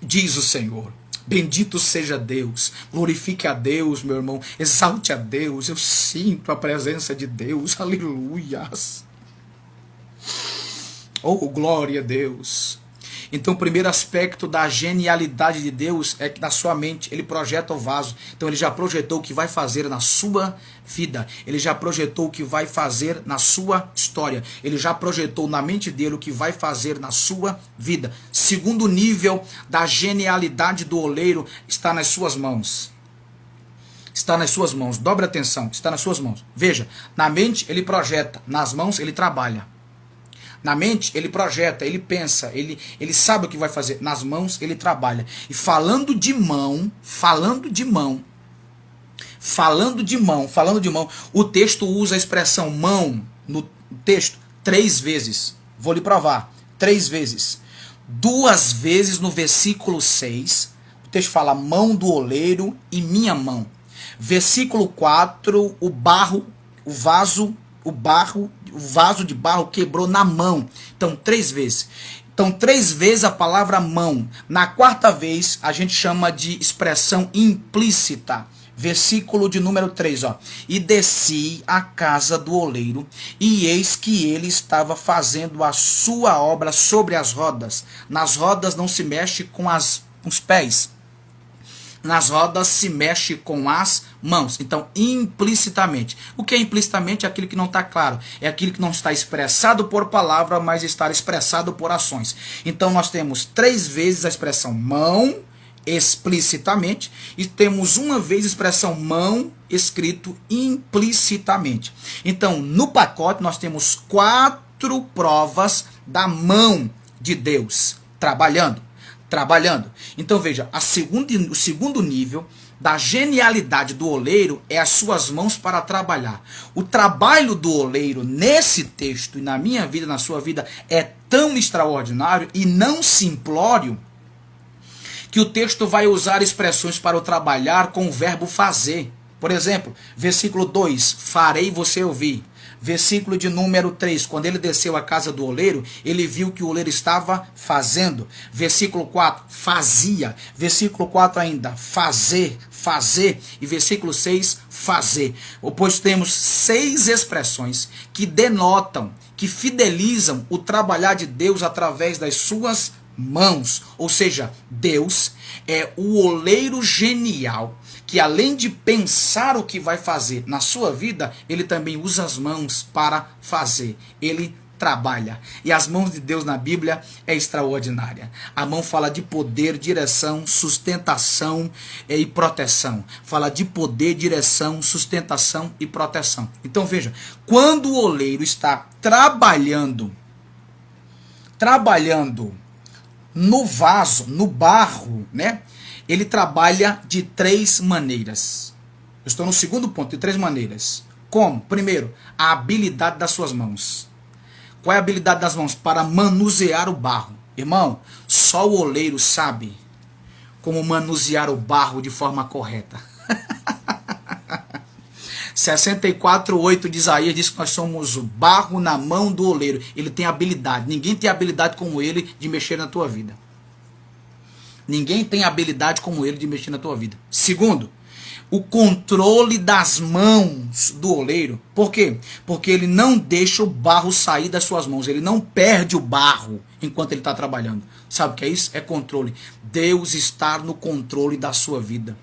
A: Diz o Senhor. Bendito seja Deus. Glorifique a Deus, meu irmão. Exalte a Deus. Eu sinto a presença de Deus. Aleluias. Oh, glória a Deus. Então o primeiro aspecto da genialidade de Deus é que na sua mente ele projeta o vaso. Então ele já projetou o que vai fazer na sua vida. Ele já projetou o que vai fazer na sua história. Ele já projetou na mente dele o que vai fazer na sua vida. Segundo nível da genialidade do oleiro está nas suas mãos. Está nas suas mãos. Dobre atenção. Está nas suas mãos. Veja, na mente ele projeta, nas mãos ele trabalha. Na mente ele projeta, ele pensa, ele sabe o que vai fazer. Nas mãos ele trabalha. E falando de mão, o texto usa a expressão mão no texto 3 vezes. Vou lhe provar. 3 vezes. 2 vezes no versículo 6. O texto fala mão do oleiro e minha mão. Versículo 4, o vaso de barro quebrou na mão. Então, 3 vezes. Então, 3 vezes a palavra mão. Na quarta vez, a gente chama de expressão implícita. Versículo de número 3, ó. E desci à casa do oleiro, e eis que ele estava fazendo a sua obra sobre as rodas. Nas rodas não se mexe com os pés. Nas rodas se mexe com as mãos. Então, implicitamente. O que é implicitamente? É aquilo que não está claro. É aquilo que não está expressado por palavra, mas está expressado por ações. Então, nós temos 3 vezes a expressão mão, explicitamente, e temos uma vez a expressão mão escrito implicitamente. Então, no pacote nós temos 4 provas da mão de Deus trabalhando. Então veja, o segundo nível da genialidade do oleiro é as suas mãos para trabalhar. O trabalho do oleiro nesse texto e na minha vida, na sua vida, é tão extraordinário e não simplório que o texto vai usar expressões para o trabalhar com o verbo fazer. Por exemplo, versículo 2, farei você ouvir. Versículo de número 3, quando ele desceu à casa do oleiro, ele viu que o oleiro estava fazendo. Versículo 4, fazia. Versículo 4 ainda, fazer. E versículo 6, fazer. Pois temos 6 expressões que denotam, que fidelizam o trabalhar de Deus através das suas mãos. Ou seja, Deus é o oleiro genial que, além de pensar o que vai fazer na sua vida, ele também usa as mãos para fazer. Ele trabalha. E as mãos de Deus na Bíblia é extraordinária. A mão fala de poder, direção, sustentação e proteção. Fala de poder, direção, sustentação e proteção. Então veja, quando o oleiro está trabalhando no vaso, no barro, né? Ele trabalha de 3 maneiras. Eu estou no segundo ponto, de 3 maneiras. Como? Primeiro, a habilidade das suas mãos. Qual é a habilidade das mãos? Para manusear o barro. Irmão, só o oleiro sabe como manusear o barro de forma correta. 64:8 de Isaías diz que nós somos o barro na mão do oleiro. Ele tem habilidade. Ninguém tem habilidade como ele de mexer na tua vida. Ninguém tem habilidade como ele de mexer na tua vida. Segundo, o controle das mãos do oleiro. Por quê? Porque ele não deixa o barro sair das suas mãos. Ele não perde o barro enquanto ele está trabalhando. Sabe o que é isso? É controle. Deus está no controle da sua vida.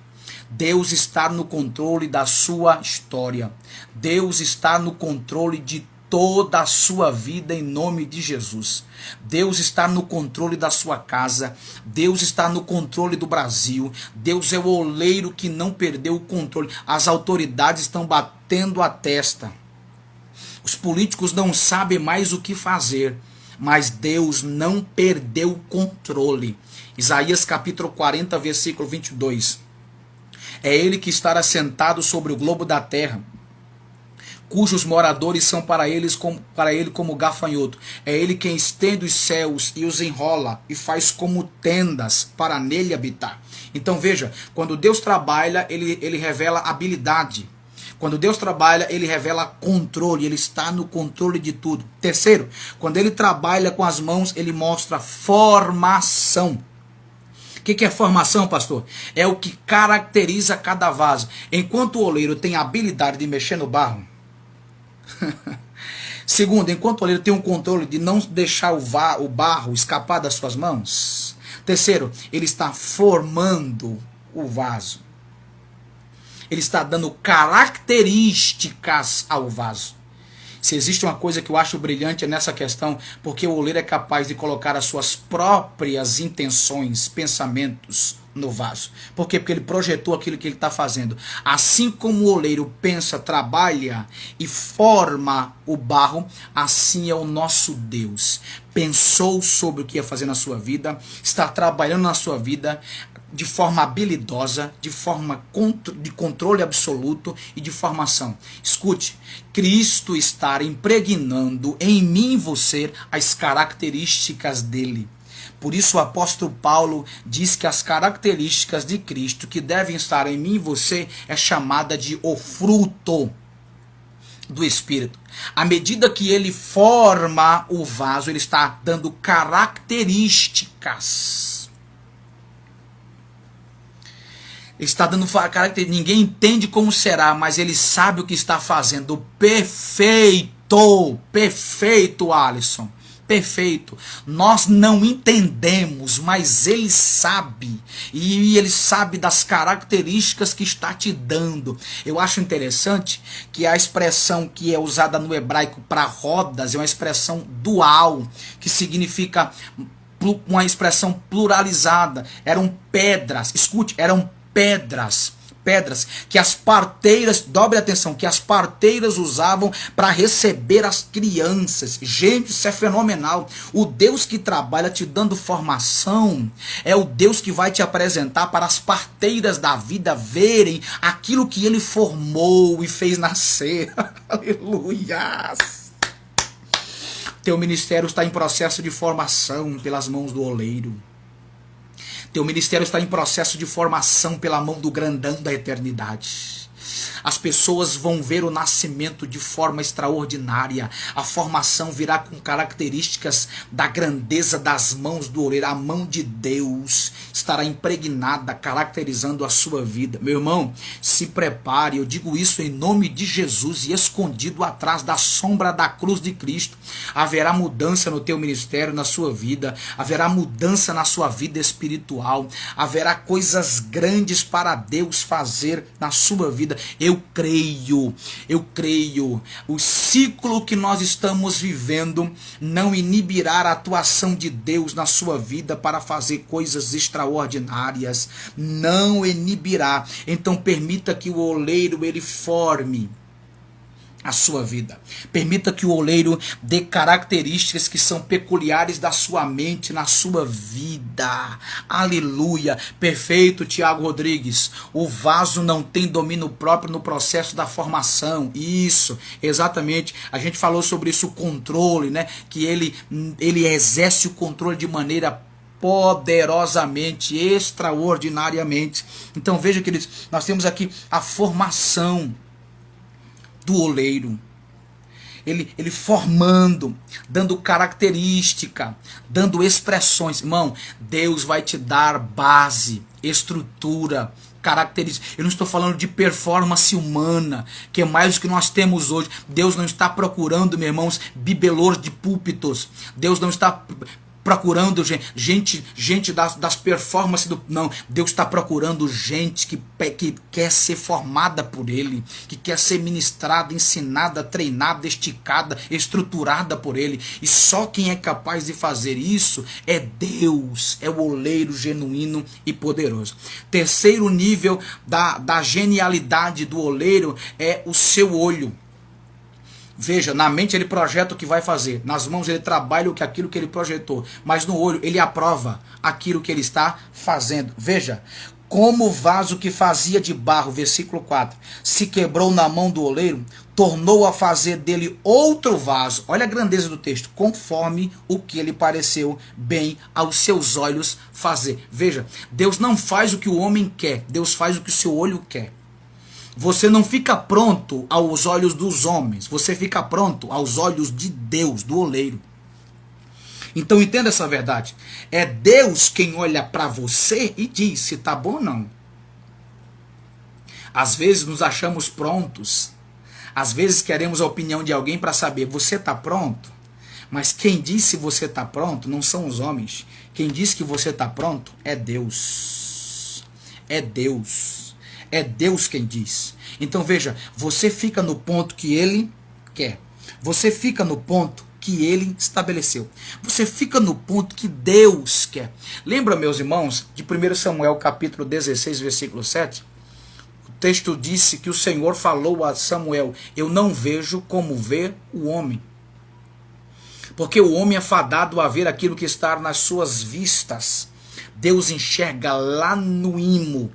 A: Deus está no controle da sua história. Deus está no controle de toda a sua vida em nome de Jesus. Deus está no controle da sua casa. Deus está no controle do Brasil. Deus é o oleiro que não perdeu o controle. As autoridades estão batendo a testa. Os políticos não sabem mais o que fazer. Mas Deus não perdeu o controle. Isaías capítulo 40, versículo 22. É ele que está assentado sobre o globo da terra, cujos moradores são para ele como gafanhoto. É ele quem estende os céus e os enrola e faz como tendas para nele habitar. Então veja, quando Deus trabalha, ele revela habilidade. Quando Deus trabalha, ele revela controle, ele está no controle de tudo. Terceiro, quando ele trabalha com as mãos, ele mostra formação. O que é formação, pastor? É o que caracteriza cada vaso. Enquanto o oleiro tem a habilidade de mexer no barro. Segundo, enquanto o oleiro tem um controle de não deixar o barro escapar das suas mãos. Terceiro, ele está formando o vaso. Ele está dando características ao vaso. Se existe uma coisa que eu acho brilhante é nessa questão, porque o oleiro é capaz de colocar as suas próprias intenções, pensamentos no vaso. Por quê? Porque ele projetou aquilo que ele está fazendo. Assim como o oleiro pensa, trabalha e forma o barro, assim é o nosso Deus. Pensou sobre o que ia fazer na sua vida, está trabalhando na sua vida de forma habilidosa, de forma de controle absoluto e de formação. Escute, Cristo está impregnando em mim e você as características dele. Por isso o apóstolo Paulo diz que as características de Cristo que devem estar em mim e você é chamada de o fruto. do Espírito. À medida que ele forma o vaso, ele está dando características. Ele está dando características. Ninguém entende como será, mas ele sabe o que está fazendo. Perfeito, perfeito, Alisson. Perfeito. Nós não entendemos, mas ele sabe. E ele sabe das características que está te dando. Eu acho interessante que a expressão que é usada no hebraico para rodas é uma expressão dual, que significa uma expressão pluralizada. Eram pedras, escute, eram pedras que as parteiras, dobre atenção, que as parteiras usavam para receber as crianças. Gente, isso é fenomenal. O Deus que trabalha te dando formação é o Deus que vai te apresentar para as parteiras da vida verem aquilo que ele formou e fez nascer. Aleluia! Teu ministério está em processo de formação pelas mãos do oleiro. Teu ministério está em processo de formação pela mão do grandão da eternidade. As pessoas vão ver o nascimento de forma extraordinária. A formação virá com características da grandeza das mãos do oleiro. A mão de Deus estará impregnada, caracterizando a sua vida. Meu irmão, se prepare. Eu digo isso em nome de Jesus e escondido atrás da sombra da cruz de Cristo. Haverá mudança no teu ministério, na sua vida. Haverá mudança na sua vida espiritual. Haverá coisas grandes para Deus fazer na sua vida. Eu creio. O ciclo que nós estamos vivendo não inibirá a atuação de Deus na sua vida para fazer coisas extraordinárias. Não inibirá. Então permita que o oleiro ele forme a sua vida. Permita que o oleiro dê características que são peculiares da sua mente na sua vida. Aleluia. Perfeito, Tiago Rodrigues. O vaso não tem domínio próprio no processo da formação. Isso, exatamente. A gente falou sobre isso, o controle, né? Que ele exerce o controle de maneira poderosamente, extraordinariamente. Então veja, queridos, nós temos aqui a formação do oleiro, ele formando, dando característica, dando expressões. Irmão, Deus vai te dar base, estrutura, característica. Eu não estou falando de performance humana, que é mais do que nós temos hoje. Deus não está procurando, meus irmãos, bibelôs de púlpitos. Deus não está procurando gente das performances não, Deus está procurando gente que quer ser formada por Ele, que quer ser ministrada, ensinada, treinada, esticada, estruturada por Ele. E só quem é capaz de fazer isso é Deus, é o oleiro genuíno e poderoso. Terceiro nível da genialidade do oleiro é o seu olho. Veja, na mente ele projeta o que vai fazer, nas mãos ele trabalha aquilo que ele projetou, mas no olho ele aprova aquilo que ele está fazendo. Veja, como o vaso que fazia de barro, versículo 4, se quebrou na mão do oleiro, tornou a fazer dele outro vaso. Olha a grandeza do texto, conforme o que lhe pareceu bem aos seus olhos fazer. Veja, Deus não faz o que o homem quer, Deus faz o que o seu olho quer. Você não fica pronto aos olhos dos homens, você fica pronto aos olhos de Deus, do oleiro. Então entenda essa verdade. É Deus quem olha para você e diz se está bom ou não. Às vezes nos achamos prontos, às vezes queremos a opinião de alguém para saber, você está pronto? Mas quem diz se você está pronto não são os homens. Quem diz que você está pronto é Deus. É Deus. É Deus quem diz. Então veja, você fica no ponto que Ele quer. Você fica no ponto que Ele estabeleceu. Você fica no ponto que Deus quer. Lembra, meus irmãos, de 1 Samuel capítulo 16, versículo 7? O texto disse que o Senhor falou a Samuel, eu não vejo como vê o homem. Porque o homem é fadado a ver aquilo que está nas suas vistas. Deus enxerga lá no íntimo,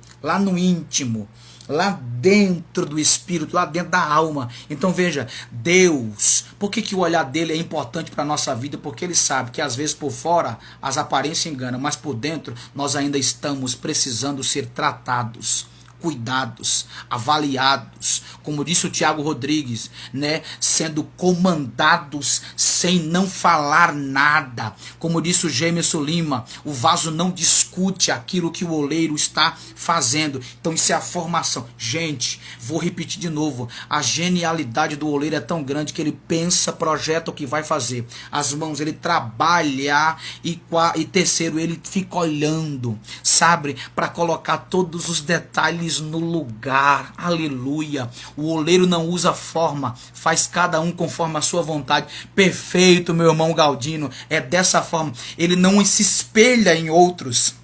A: lá dentro do espírito, lá dentro da alma. Então veja, Deus, por que o olhar dele é importante para a nossa vida? Porque ele sabe que às vezes por fora as aparências enganam, mas por dentro nós ainda estamos precisando ser tratados, cuidados, avaliados, como disse o Tiago Rodrigues, né, sendo comandados sem não falar nada. Como disse o Gemerson Lima, o vaso não discute aquilo que o oleiro está fazendo. Então isso é a formação. Gente, vou repetir de novo, a genialidade do oleiro é tão grande que ele pensa, projeta o que vai fazer. As mãos, ele trabalha e terceiro, ele fica olhando, sabe, para colocar todos os detalhes no lugar. Aleluia. O oleiro não usa forma, faz cada um conforme a sua vontade. Perfeito, meu irmão Galdino, é dessa forma. Ele não se espelha em outros.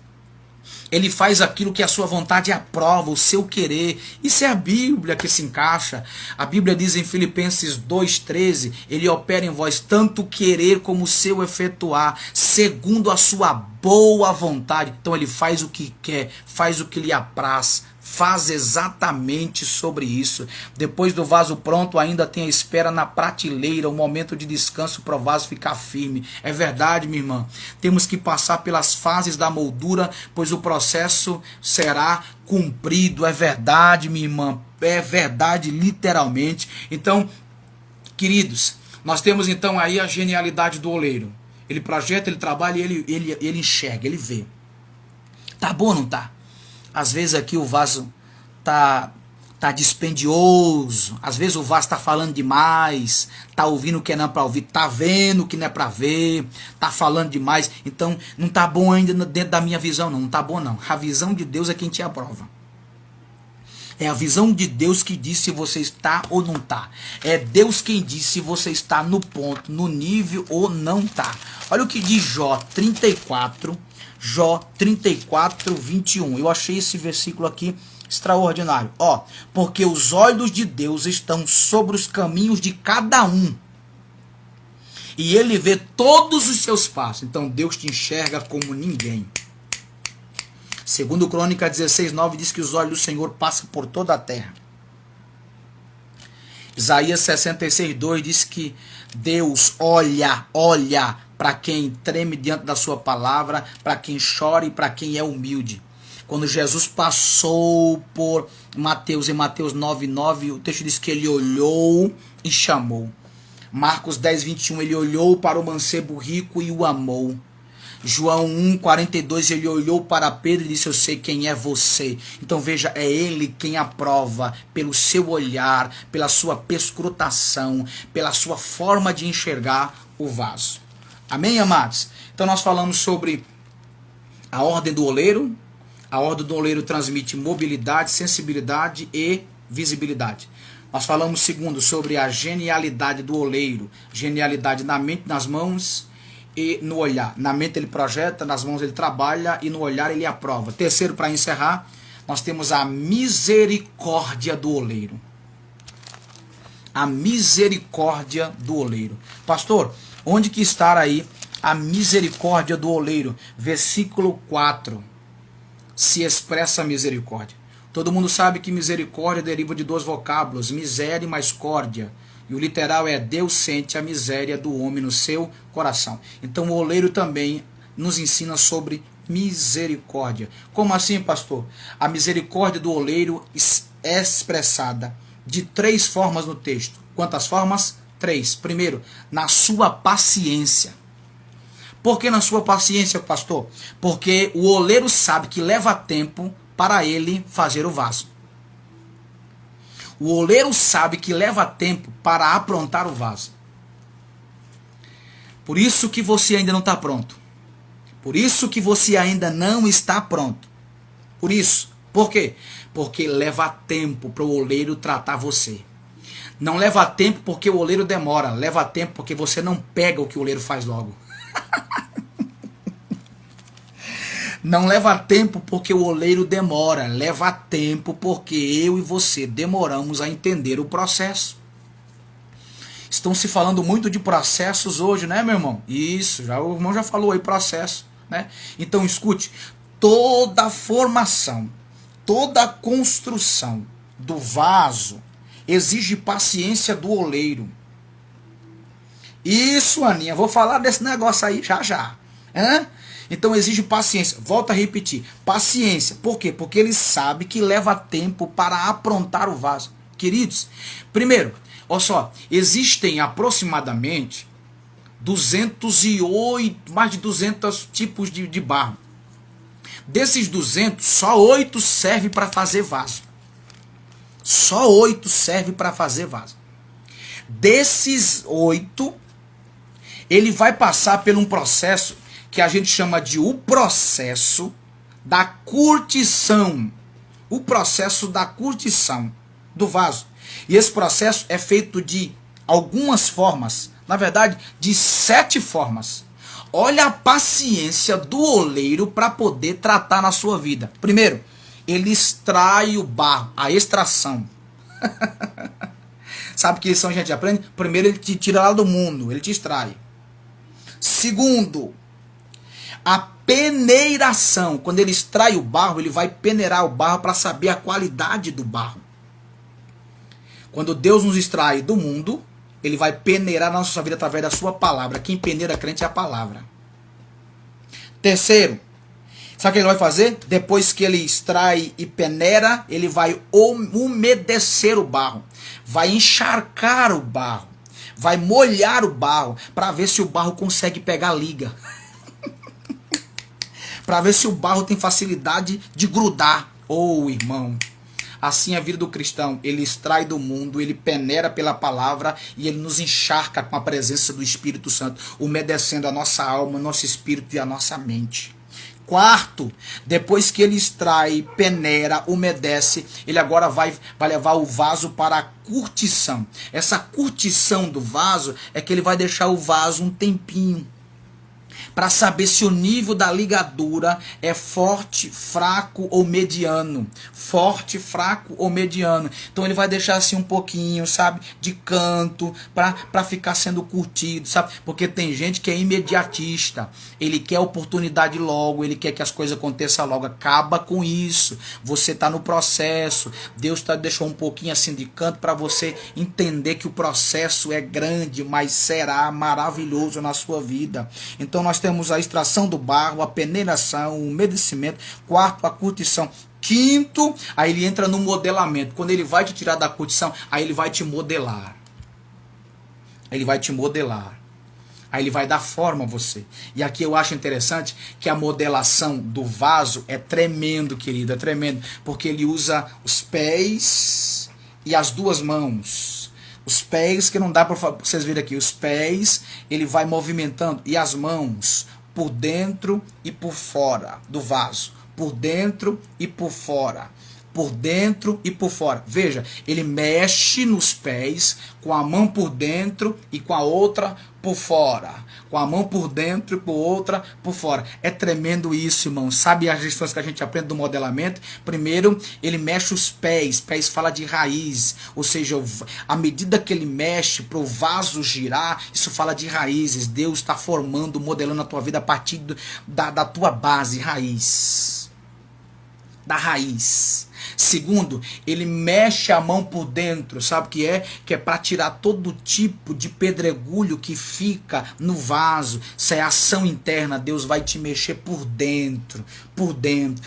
A: Ele faz aquilo que a sua vontade aprova, o seu querer. Isso é a Bíblia que se encaixa. A Bíblia diz em Filipenses 2,13, ele opera em vós tanto querer como o seu efetuar, segundo a sua boa vontade. Então ele faz o que quer, faz o que lhe apraz, faz exatamente sobre isso. Depois do vaso pronto, ainda tem a espera na prateleira, o momento de descanso para o vaso ficar firme. É verdade, minha irmã. Temos que passar pelas fases da moldura, pois o processo será cumprido. É verdade, minha irmã. É verdade, literalmente. Então, queridos, nós temos então aí a genialidade do oleiro. Ele projeta, ele trabalha, ele enxerga, ele vê. Tá bom ou não tá? Às vezes aqui o vaso tá dispendioso, às vezes o vaso tá falando demais, tá ouvindo o que não é para ouvir, tá vendo o que não é para ver, tá falando demais, então não tá bom ainda dentro da minha visão, não tá bom não. A visão de Deus é quem te aprova. É a visão de Deus que diz se você está ou não está. É Deus quem diz se você está no ponto, no nível ou não está. Olha o que diz Jó 34, 21. Eu achei esse versículo aqui extraordinário. Ó, porque os olhos de Deus estão sobre os caminhos de cada um. E ele vê todos os seus passos. Então Deus te enxerga como ninguém. Segundo Crônica 16:9 diz que os olhos do Senhor passam por toda a terra. Isaías 66:2 diz que Deus olha para quem treme diante da sua palavra, para quem chora e para quem é humilde. Quando Jesus passou por Mateus, em Mateus 9:9, o texto diz que ele olhou e chamou. Marcos 10:21, ele olhou para o mancebo rico e o amou. João 1:42, ele olhou para Pedro e disse: eu sei quem é você. Então veja, é ele quem aprova pelo seu olhar, pela sua perscrutação, pela sua forma de enxergar o vaso. Amém, amados? Então nós falamos sobre a ordem do oleiro. A ordem do oleiro transmite mobilidade, sensibilidade e visibilidade. Nós falamos, segundo, sobre a genialidade do oleiro. Genialidade na mente, nas mãos e no olhar. Na mente ele projeta, nas mãos ele trabalha e no olhar ele aprova. Terceiro, para encerrar, nós temos a misericórdia do oleiro. A misericórdia do oleiro. Pastor, onde que está aí a misericórdia do oleiro? Versículo 4. Se expressa a misericórdia. Todo mundo sabe que misericórdia deriva de dois vocábulos, miséria e mais córdia. E o literal é: Deus sente a miséria do homem no seu coração. Então o oleiro também nos ensina sobre misericórdia. Como assim, pastor? A misericórdia do oleiro é expressada de 3 formas no texto. Quantas formas? 3. Primeiro, na sua paciência. Por que na sua paciência, pastor? Porque o oleiro sabe que leva tempo para ele fazer o vaso. O oleiro sabe que leva tempo para aprontar o vaso. Por isso que você ainda não está pronto. Por isso que você ainda não está pronto. Por isso. Por quê? Porque leva tempo para o oleiro tratar você. Não leva tempo porque o oleiro demora. Leva tempo porque você não pega o que o oleiro faz logo. Não leva tempo porque o oleiro demora. Leva tempo porque eu e você demoramos a entender o processo. Estão se falando muito de processos hoje, né, meu irmão? Isso, o irmão já falou aí, processo, né? Então, escute, toda formação, toda construção do vaso exige paciência do oleiro. Isso, Aninha, vou falar desse negócio aí já. Então exige paciência. Volto a repetir, paciência. Por quê? Porque ele sabe que leva tempo para aprontar o vaso. Queridos, primeiro, olha só, existem aproximadamente 208, mais de 200 tipos de barro. Desses 200, só 8 servem para fazer vaso. Só 8 servem para fazer vaso. Desses 8, ele vai passar por um processo que a gente chama de o processo da curtição. O processo da curtição do vaso. E esse processo é feito de algumas formas. Na verdade, de 7 formas. Olha a paciência do oleiro para poder tratar na sua vida. Primeiro, ele extrai o barro, a extração. Sabe que isso a gente aprende? Primeiro, ele te tira lá do mundo, ele te extrai. Segundo, a peneiração. Quando ele extrai o barro, ele vai peneirar o barro para saber a qualidade do barro. Quando Deus nos extrai do mundo, ele vai peneirar na nossa vida através da sua palavra. Quem peneira crente é a palavra. Terceiro, sabe o que ele vai fazer? Depois que ele extrai e peneira, ele vai umedecer o barro. Vai encharcar o barro. Vai molhar o barro para ver se o barro consegue pegar liga. Para ver se o barro tem facilidade de grudar. Oh, irmão. Assim é a vida do cristão, ele extrai do mundo, ele peneira pela palavra e ele nos encharca com a presença do Espírito Santo, umedecendo a nossa alma, nosso espírito e a nossa mente. Quarto, depois que ele extrai, peneira, umedece, ele agora vai levar o vaso para a curtição. Essa curtição do vaso é que ele vai deixar o vaso um tempinho, para saber se o nível da ligadura é forte, fraco ou mediano. Forte, fraco ou mediano. Então ele vai deixar assim um pouquinho, sabe, de canto, para ficar sendo curtido, sabe? Porque tem gente que é imediatista. Ele quer oportunidade logo, ele quer que as coisas aconteçam logo. Acaba com isso. Você está no processo. Deus deixou um pouquinho assim de canto para você entender que o processo é grande, mas será maravilhoso na sua vida. Então nós temos a extração do barro, a peneiração, o umedecimento. Quarto, a curtição. Quinto, aí ele entra no modelamento. Quando ele vai te tirar da curtição, aí ele vai te modelar. Ele vai te modelar. Aí ele vai dar forma a você. E aqui eu acho interessante que a modelação do vaso é tremendo, querido. É tremendo. Porque ele usa os pés e as duas mãos. Os pés, que não dá para vocês verem aqui, os pés, ele vai movimentando, e as mãos, por dentro e por fora do vaso, por dentro e por fora, por dentro e por fora. Veja, ele mexe nos pés, com a mão por dentro e com a outra por fora. Com a mão por dentro e com a outra por fora. É tremendo isso, irmão. Sabe as lições que a gente aprende do modelamento? Primeiro, ele mexe os pés. Pés fala de raiz. Ou seja, à medida que ele mexe para o vaso girar, isso fala de raízes. Deus está formando, modelando a tua vida a partir da tua base, raiz. Da raiz. Segundo, ele mexe a mão por dentro, sabe o que é? Que é para tirar todo tipo de pedregulho que fica no vaso. Isso é ação interna, Deus vai te mexer por dentro,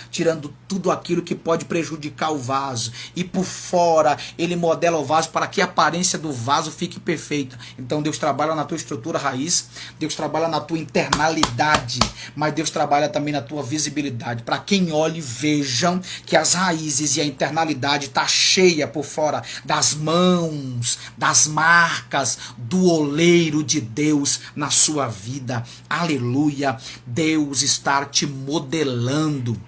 A: tirando tudo aquilo que pode prejudicar o vaso. E por fora, ele modela o vaso para que a aparência do vaso fique perfeita. Então Deus trabalha na tua estrutura raiz, Deus trabalha na tua internalidade, mas Deus trabalha também na tua visibilidade. Para quem olhe e vejam que as raízes e a internalidade está cheia por fora das mãos, das marcas do oleiro de Deus na sua vida. Aleluia! Deus está te modelando.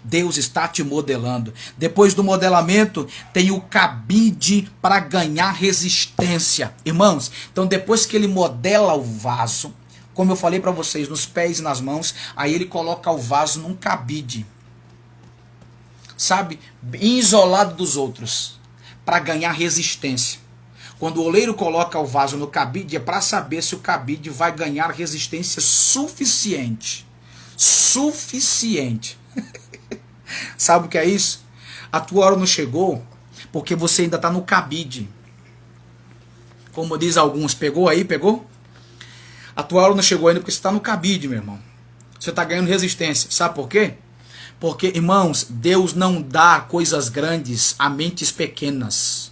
A: Deus está te modelando. Depois do modelamento, tem o cabide para ganhar resistência. Irmãos, então depois que ele modela o vaso, como eu falei para vocês, nos pés e nas mãos, aí ele coloca o vaso num cabide. Sabe, isolado dos outros, para ganhar resistência. Quando o oleiro coloca o vaso no cabide, é para saber se o cabide vai ganhar resistência suficiente. Suficiente. Sabe o que é isso? A tua hora não chegou, porque você ainda está no cabide. Como diz alguns, pegou aí, pegou? A tua hora não chegou ainda porque você está no cabide, meu irmão. Você está ganhando resistência. Sabe por quê? Porque, irmãos, Deus não dá coisas grandes a mentes pequenas.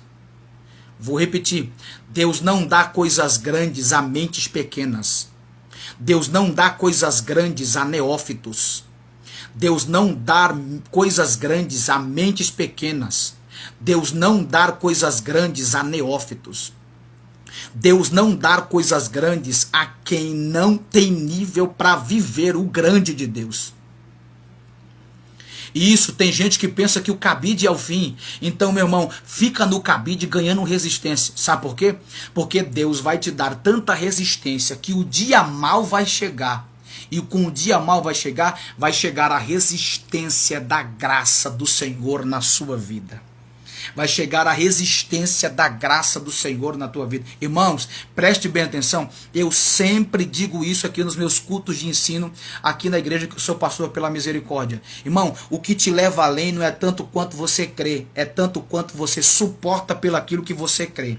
A: Vou repetir. Deus não dá coisas grandes a mentes pequenas. Deus não dá coisas grandes a neófitos. Deus não dá coisas grandes a mentes pequenas. Deus não dá coisas grandes a neófitos. Deus não dá coisas grandes a quem não tem nível para viver o grande de Deus. E isso, tem gente que pensa que o cabide é o fim. Então, meu irmão, fica no cabide ganhando resistência. Sabe por quê? Porque Deus vai te dar tanta resistência que o dia mal vai chegar. E com o dia mal vai chegar a resistência da graça do Senhor na sua vida. Vai chegar a resistência da graça do Senhor na tua vida. Irmãos, preste bem atenção. Eu sempre digo isso aqui nos meus cultos de ensino, aqui na igreja que eu sou pastor pela misericórdia. Irmão, o que te leva além não é tanto quanto você crê, é tanto quanto você suporta pelo aquilo que você crê.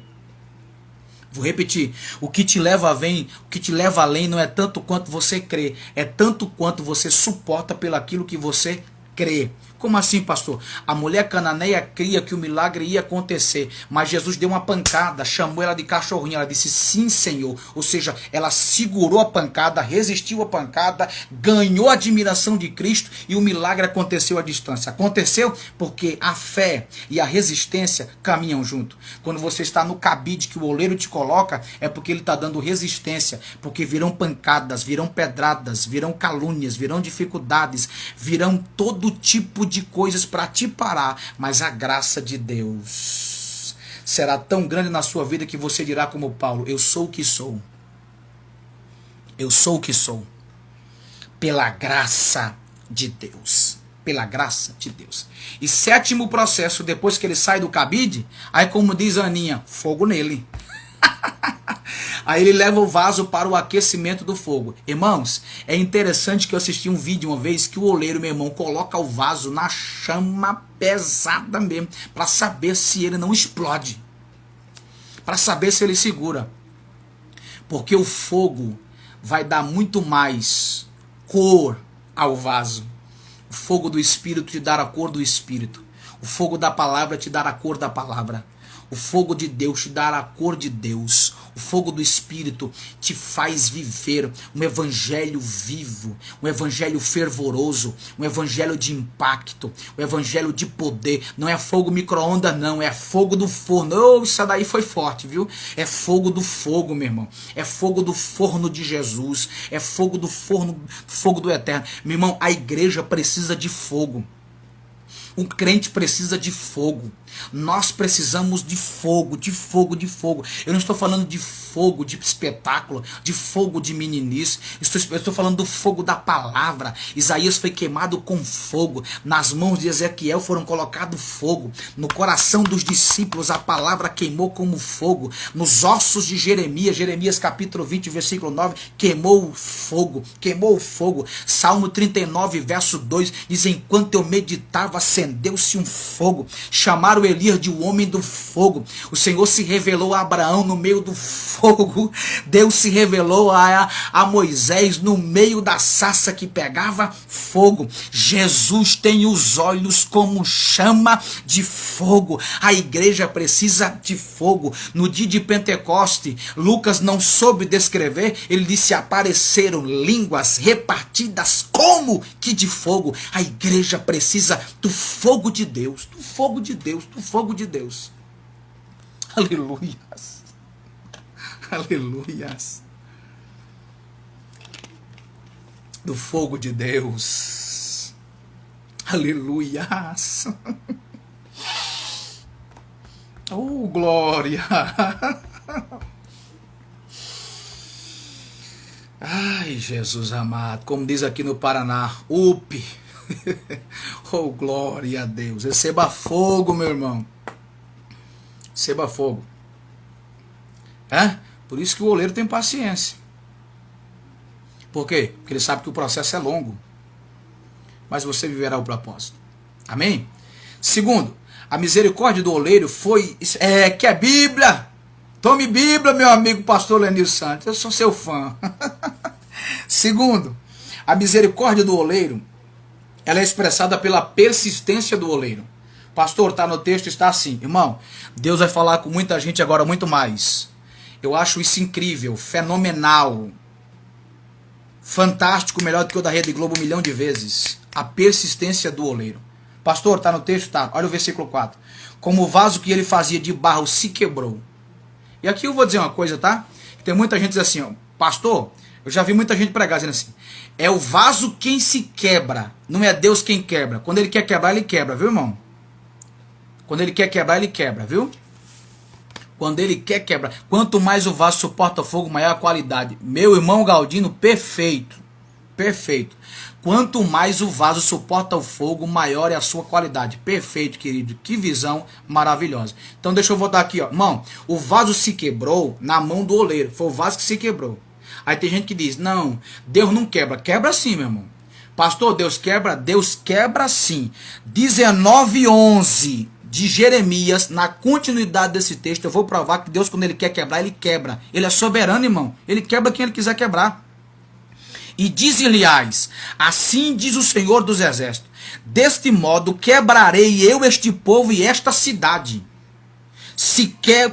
A: Vou repetir, o que te leva além não é tanto quanto você crê, é tanto quanto você suporta pelo aquilo que você crê. Como assim, pastor? A mulher cananeia cria que o milagre ia acontecer, mas Jesus deu uma pancada, chamou ela de cachorrinho, ela disse sim, Senhor. Ou seja, ela segurou a pancada, resistiu a pancada, ganhou a admiração de Cristo e o milagre aconteceu à distância. Aconteceu porque a fé e a resistência caminham junto. Quando você está no cabide que o oleiro te coloca, é porque ele está dando resistência, porque virão pancadas, virão pedradas, virão calúnias, virão dificuldades, virão todo tipo de coisas para te parar, mas a graça de Deus será tão grande na sua vida que você dirá como Paulo: eu sou o que sou. Eu sou o que sou. Pela graça de Deus. Pela graça de Deus. E sétimo processo, depois que ele sai do cabide, aí como diz a Aninha, fogo nele. Aí ele leva o vaso para o aquecimento do fogo. Irmãos, é interessante que eu assisti um vídeo uma vez que o oleiro, meu irmão, coloca o vaso na chama pesada mesmo, para saber se ele não explode. Para saber se ele segura. Porque o fogo vai dar muito mais cor ao vaso. O fogo do Espírito te dará a cor do Espírito. O fogo da palavra te dará a cor da palavra. O fogo de Deus te dará a cor de Deus. O fogo do Espírito te faz viver um evangelho vivo, um evangelho fervoroso, um evangelho de impacto, um evangelho de poder. Não é fogo micro-ondas, não, é fogo do forno. Oh, isso daí foi forte, viu? É fogo do fogo, meu irmão. É fogo do forno de Jesus. É fogo do forno, fogo do eterno. Meu irmão, a igreja precisa de fogo. Um crente precisa de fogo. Nós precisamos de fogo, de fogo, de fogo. Eu não estou falando de fogo de espetáculo, de fogo de meninice. Eu estou falando do fogo da palavra. Isaías foi queimado com fogo. Nas mãos de Ezequiel foram colocado fogo. No coração dos discípulos a palavra queimou como fogo. Nos ossos de Jeremias, Jeremias capítulo 20, versículo 9, queimou o fogo. Queimou o fogo. Salmo 39, verso 2, diz: enquanto eu meditava, acendeu-se um fogo. Chamaram Elias de o homem do fogo. O Senhor se revelou a Abraão no meio do fogo. Deus se revelou a Moisés no meio da sarça que pegava fogo. Jesus tem os olhos como chama de fogo. A igreja precisa de fogo. No dia de Pentecoste, Lucas não soube descrever, ele disse: apareceram línguas repartidas como que de fogo. A igreja precisa do fogo de Deus, do fogo de Deus, do fogo de Deus. Aleluias. Aleluias. Do fogo de Deus. Aleluias. Oh, glória. Ai, Jesus amado. Como diz aqui no Paraná, upe. Oh, glória a Deus. Receba fogo, meu irmão. Receba fogo. Por isso que o oleiro tem paciência. Por quê? Porque ele sabe que o processo é longo. Mas você viverá o propósito. Amém? Segundo, a misericórdia do oleiro foi... que é Bíblia. Tome Bíblia, meu amigo pastor Lenil Santos. Eu sou seu fã. Segundo, A misericórdia do oleiro, ela é expressada pela persistência do oleiro. Pastor, está no texto, está assim. Irmão, Deus vai falar com muita gente agora muito mais. Eu acho isso incrível, fenomenal, fantástico, melhor do que o da Rede Globo 1 milhão de vezes. A persistência do oleiro. Pastor, está no texto? Tá. Olha o versículo 4. Como o vaso que ele fazia de barro se quebrou. E aqui eu vou dizer uma coisa, tá? Tem muita gente que diz assim, ó, pastor, eu já vi muita gente pregar dizendo assim, é o vaso quem se quebra, não é Deus quem quebra. Quando ele quer quebrar, ele quebra, viu, irmão? Quando ele quer quebrar, ele quebra, viu? Quando ele quer quebrar. Quanto mais o vaso suporta fogo, maior a qualidade. Meu irmão Galdino, perfeito. Perfeito. Quanto mais o vaso suporta o fogo, maior é a sua qualidade. Perfeito, querido. Que visão maravilhosa. Então deixa eu voltar aqui, ó. Irmão, o vaso se quebrou na mão do oleiro. Foi o vaso que se quebrou. Aí tem gente que diz, não, Deus não quebra. Quebra sim, meu irmão. Pastor, Deus quebra sim. 19:11 de Jeremias, na continuidade desse texto, eu vou provar que Deus, quando ele quer quebrar, ele quebra. Ele é soberano, irmão. Ele quebra quem ele quiser quebrar. E diz-lhes, assim diz o Senhor dos Exércitos, deste modo quebrarei eu este povo e esta cidade,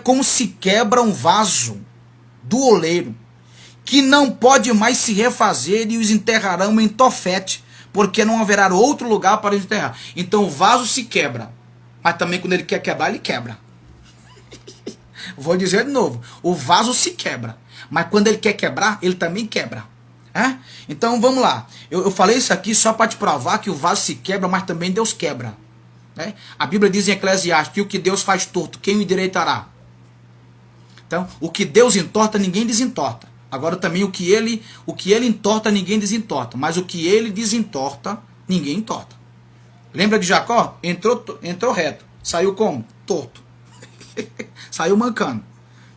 A: como se quebra um vaso do oleiro, que não pode mais se refazer, e os enterrarão em Tofete, porque não haverá outro lugar para os enterrar. Então o vaso se quebra, mas também quando ele quer quebrar, ele quebra. Vou dizer de novo, o vaso se quebra, mas quando ele quer quebrar, ele também quebra. É? Então vamos lá, eu falei isso aqui só para te provar que o vaso se quebra, mas também Deus quebra. Né? A Bíblia diz em Eclesiastes que o que Deus faz torto, quem o endireitará? Então, o que Deus entorta, ninguém desentorta. Agora também o que ele entorta, ninguém desentorta. Mas o que ele desentorta, ninguém entorta. Lembra de Jacó? Entrou reto. Saiu como? Torto. Saiu mancando.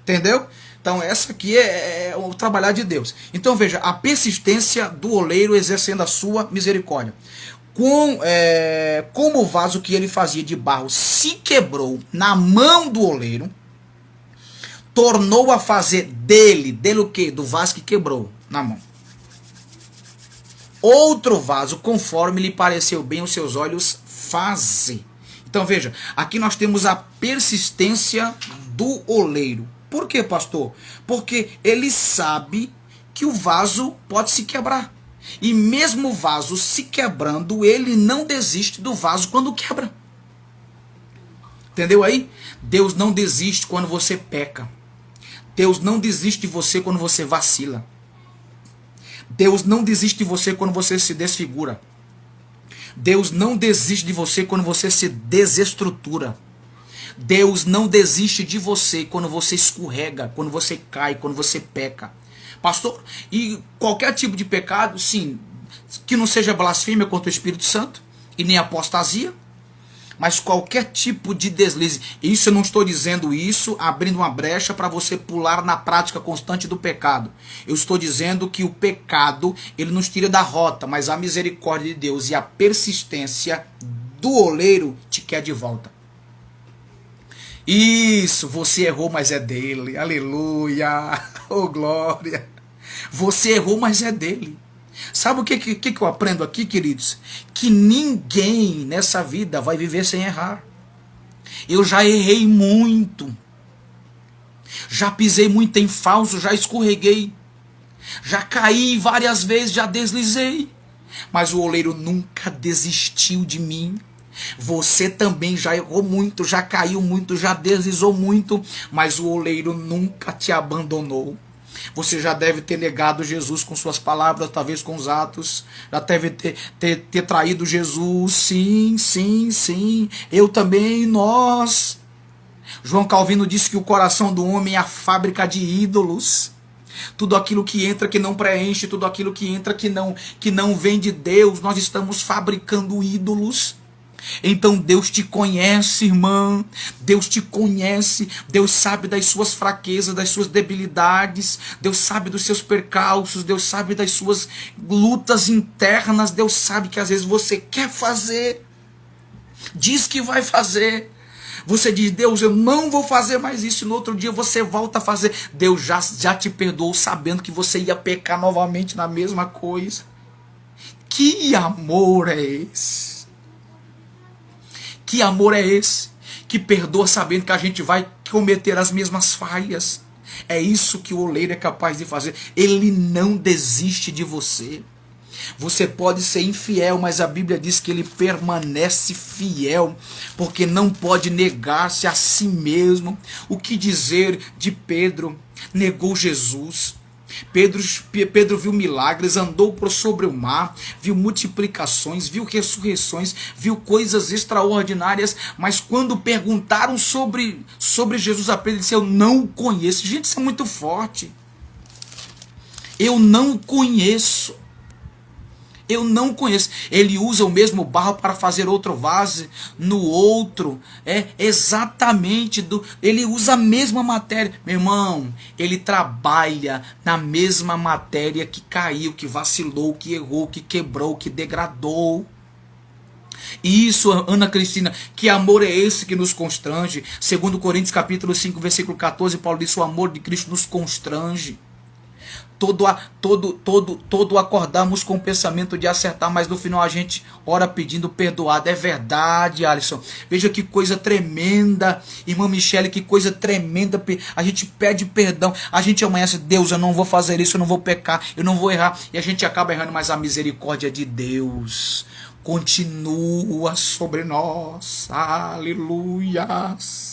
A: Entendeu? Então essa aqui é o trabalhar de Deus. Então veja, a persistência do oleiro exercendo a sua misericórdia. Como o vaso que ele fazia de barro se quebrou na mão do oleiro, tornou a fazer dele o quê? Do vaso que quebrou na mão. Outro vaso, conforme lhe pareceu bem os seus olhos fazer. Então veja, aqui nós temos a persistência do oleiro. Por quê, pastor? Porque ele sabe que o vaso pode se quebrar. E mesmo o vaso se quebrando, ele não desiste do vaso quando quebra. Entendeu aí? Deus não desiste quando você peca. Deus não desiste de você quando você vacila. Deus não desiste de você quando você se desfigura. Deus não desiste de você quando você se desestrutura. Deus não desiste de você quando você escorrega, quando você cai, quando você peca. Pastor, e qualquer tipo de pecado, sim, que não seja blasfêmia contra o Espírito Santo e nem apostasia, mas qualquer tipo de deslize. Isso eu não estou dizendo isso abrindo uma brecha para você pular na prática constante do pecado. Eu estou dizendo que o pecado, ele nos tira da rota, mas a misericórdia de Deus e a persistência do oleiro te quer de volta. Isso, você errou, mas é dele. Aleluia. Oh, glória. Você errou, mas é dele. Sabe o que eu aprendo aqui, queridos? Que ninguém nessa vida vai viver sem errar. Eu já errei muito. Já pisei muito em falso, já escorreguei. Já caí várias vezes, já deslizei. Mas o oleiro nunca desistiu de mim. Você também já errou muito, já caiu muito, já deslizou muito, mas o oleiro nunca te abandonou. Você já deve ter negado Jesus com suas palavras, talvez com os atos, já deve ter traído Jesus, sim, eu também, nós. João Calvino disse que o coração do homem é a fábrica de ídolos. Tudo aquilo que entra que não preenche, tudo aquilo que entra que não vem de Deus, nós estamos fabricando ídolos. Então Deus te conhece, irmã. Deus te conhece. Deus sabe das suas fraquezas, das suas debilidades. Deus sabe dos seus percalços. Deus sabe das suas lutas internas. Deus sabe que às vezes você quer fazer, diz que vai fazer. Você diz, Deus, eu não vou fazer mais isso. No outro dia você volta a fazer. Deus já te perdoou sabendo que você ia pecar novamente na mesma coisa. Que amor é esse? Que amor é esse? Que perdoa sabendo que a gente vai cometer as mesmas falhas. É isso que o oleiro é capaz de fazer. Ele não desiste de você. Você pode ser infiel, mas a Bíblia diz que ele permanece fiel, porque não pode negar-se a si mesmo. O que dizer de Pedro? Negou Jesus. Pedro viu milagres, andou por sobre o mar, viu multiplicações, viu ressurreições, viu coisas extraordinárias, mas quando perguntaram sobre Jesus a Pedro, ele disse: eu não o conheço. Gente, isso é muito forte. Eu não o conheço. Eu não conheço. Ele usa o mesmo barro para fazer outro vaso no outro. É exatamente. Ele usa a mesma matéria. Meu irmão, ele trabalha na mesma matéria que caiu, que vacilou, que errou, que quebrou, que degradou. Isso, Ana Cristina, que amor é esse que nos constrange? Segundo Coríntios capítulo 5, versículo 14, Paulo diz: o amor de Cristo nos constrange. Todo acordamos com o pensamento de acertar, mas no final a gente ora pedindo perdoado. É verdade, Alisson. Veja que coisa tremenda, irmã Michele, que coisa tremenda. A gente pede perdão, a gente amanhece: Deus, eu não vou fazer isso, eu não vou pecar, eu não vou errar. E a gente acaba errando, mas a misericórdia de Deus continua sobre nós. Aleluias.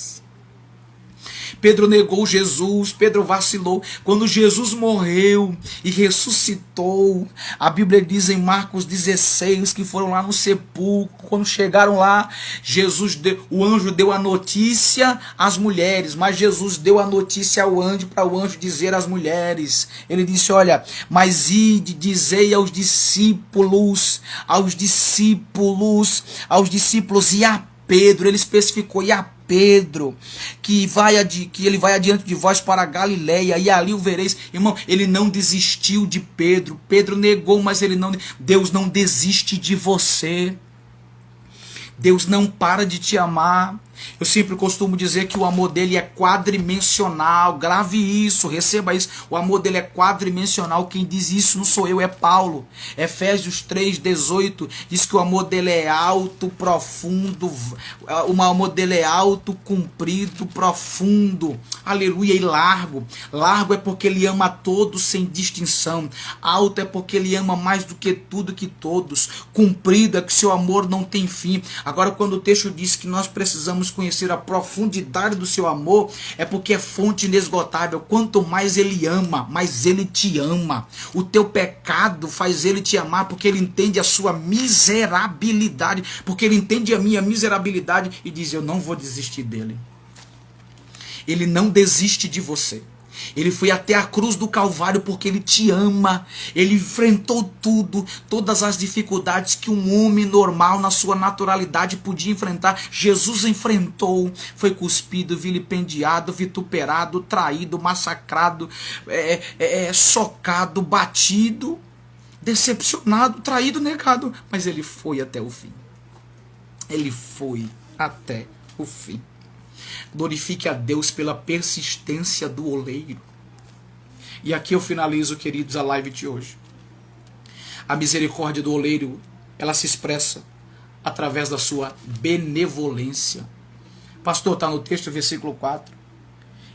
A: Pedro negou Jesus, Pedro vacilou. Quando Jesus morreu e ressuscitou, a Bíblia diz em Marcos 16 que foram lá no sepulcro. Quando chegaram lá, o anjo deu a notícia às mulheres, mas Jesus deu a notícia ao anjo, para o anjo dizer às mulheres. Ele disse: olha, mas ide, dizei aos discípulos, e a Pedro, ele especificou, e a Pedro, que ele vai adiante de vós para a Galileia, e ali o vereis. Irmão, ele não desistiu de Pedro. Pedro negou, mas Deus não desiste de você. Deus não para de te amar. Eu sempre costumo dizer que o amor dele é quadrimensional. Grave isso, receba isso. O amor dele é quadrimensional. Quem diz isso não sou eu, é Paulo. Efésios 3:18 diz que o amor dele é alto, profundo. O amor dele é alto, comprido, profundo. Aleluia, e largo. Largo é porque ele ama a todos sem distinção. Alto é porque ele ama mais do que tudo que todos. Comprido é que seu amor não tem fim. Agora, quando o texto diz que nós precisamos conhecer a profundidade do seu amor, é porque é fonte inesgotável. Quanto mais ele ama, mais ele te ama. O teu pecado faz ele te amar, porque ele entende a sua miserabilidade, porque ele entende a minha miserabilidade e diz: eu não vou desistir dele. Ele não desiste de você. Ele foi até a cruz do Calvário porque ele te ama. Ele enfrentou tudo, todas as dificuldades que um homem normal na sua naturalidade podia enfrentar. Jesus enfrentou, foi cuspido, vilipendiado, vituperado, traído, massacrado, socado, batido, decepcionado, traído, negado. Mas ele foi até o fim. Ele foi até o fim. Glorifique a Deus pela persistência do oleiro. E aqui eu finalizo, queridos, a live de hoje. A misericórdia do oleiro, ela se expressa através da sua benevolência. Pastor, está no texto, versículo 4.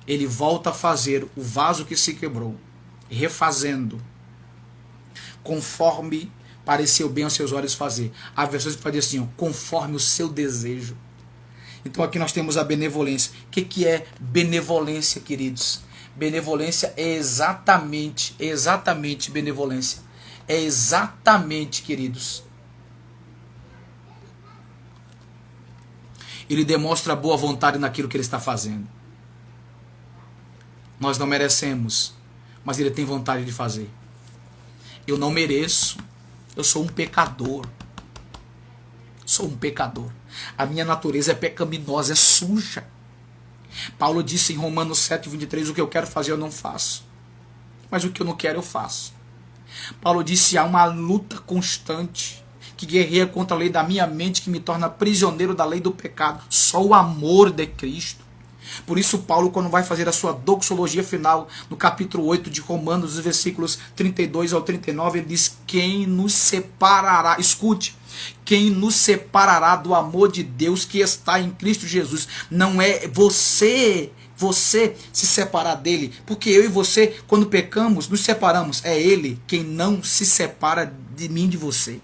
A: Ele volta a fazer o vaso que se quebrou, refazendo, conforme pareceu bem aos seus olhos fazer. Há versões que podem dizer assim, conforme o seu desejo. Então aqui nós temos a benevolência. O que é benevolência, queridos? Benevolência é exatamente benevolência. É exatamente, queridos. Ele demonstra boa vontade naquilo que ele está fazendo. Nós não merecemos, mas ele tem vontade de fazer. Eu não mereço. Eu sou um pecador. Sou um pecador. A minha natureza é pecaminosa, é suja. Paulo disse em Romanos 7:23, o que eu quero fazer eu não faço, mas o que eu não quero eu faço. Paulo disse, há uma luta constante que guerreia contra a lei da minha mente, que me torna prisioneiro da lei do pecado. Só o amor de Cristo, Por isso Paulo, quando vai fazer a sua doxologia final, no capítulo 8 de Romanos, os versículos 32 ao 39, ele diz: quem nos separará, escute, quem nos separará do amor de Deus que está em Cristo Jesus? Não é você se separar dele, porque eu e você, quando pecamos, nos separamos. É ele quem não se separa de mim, de você.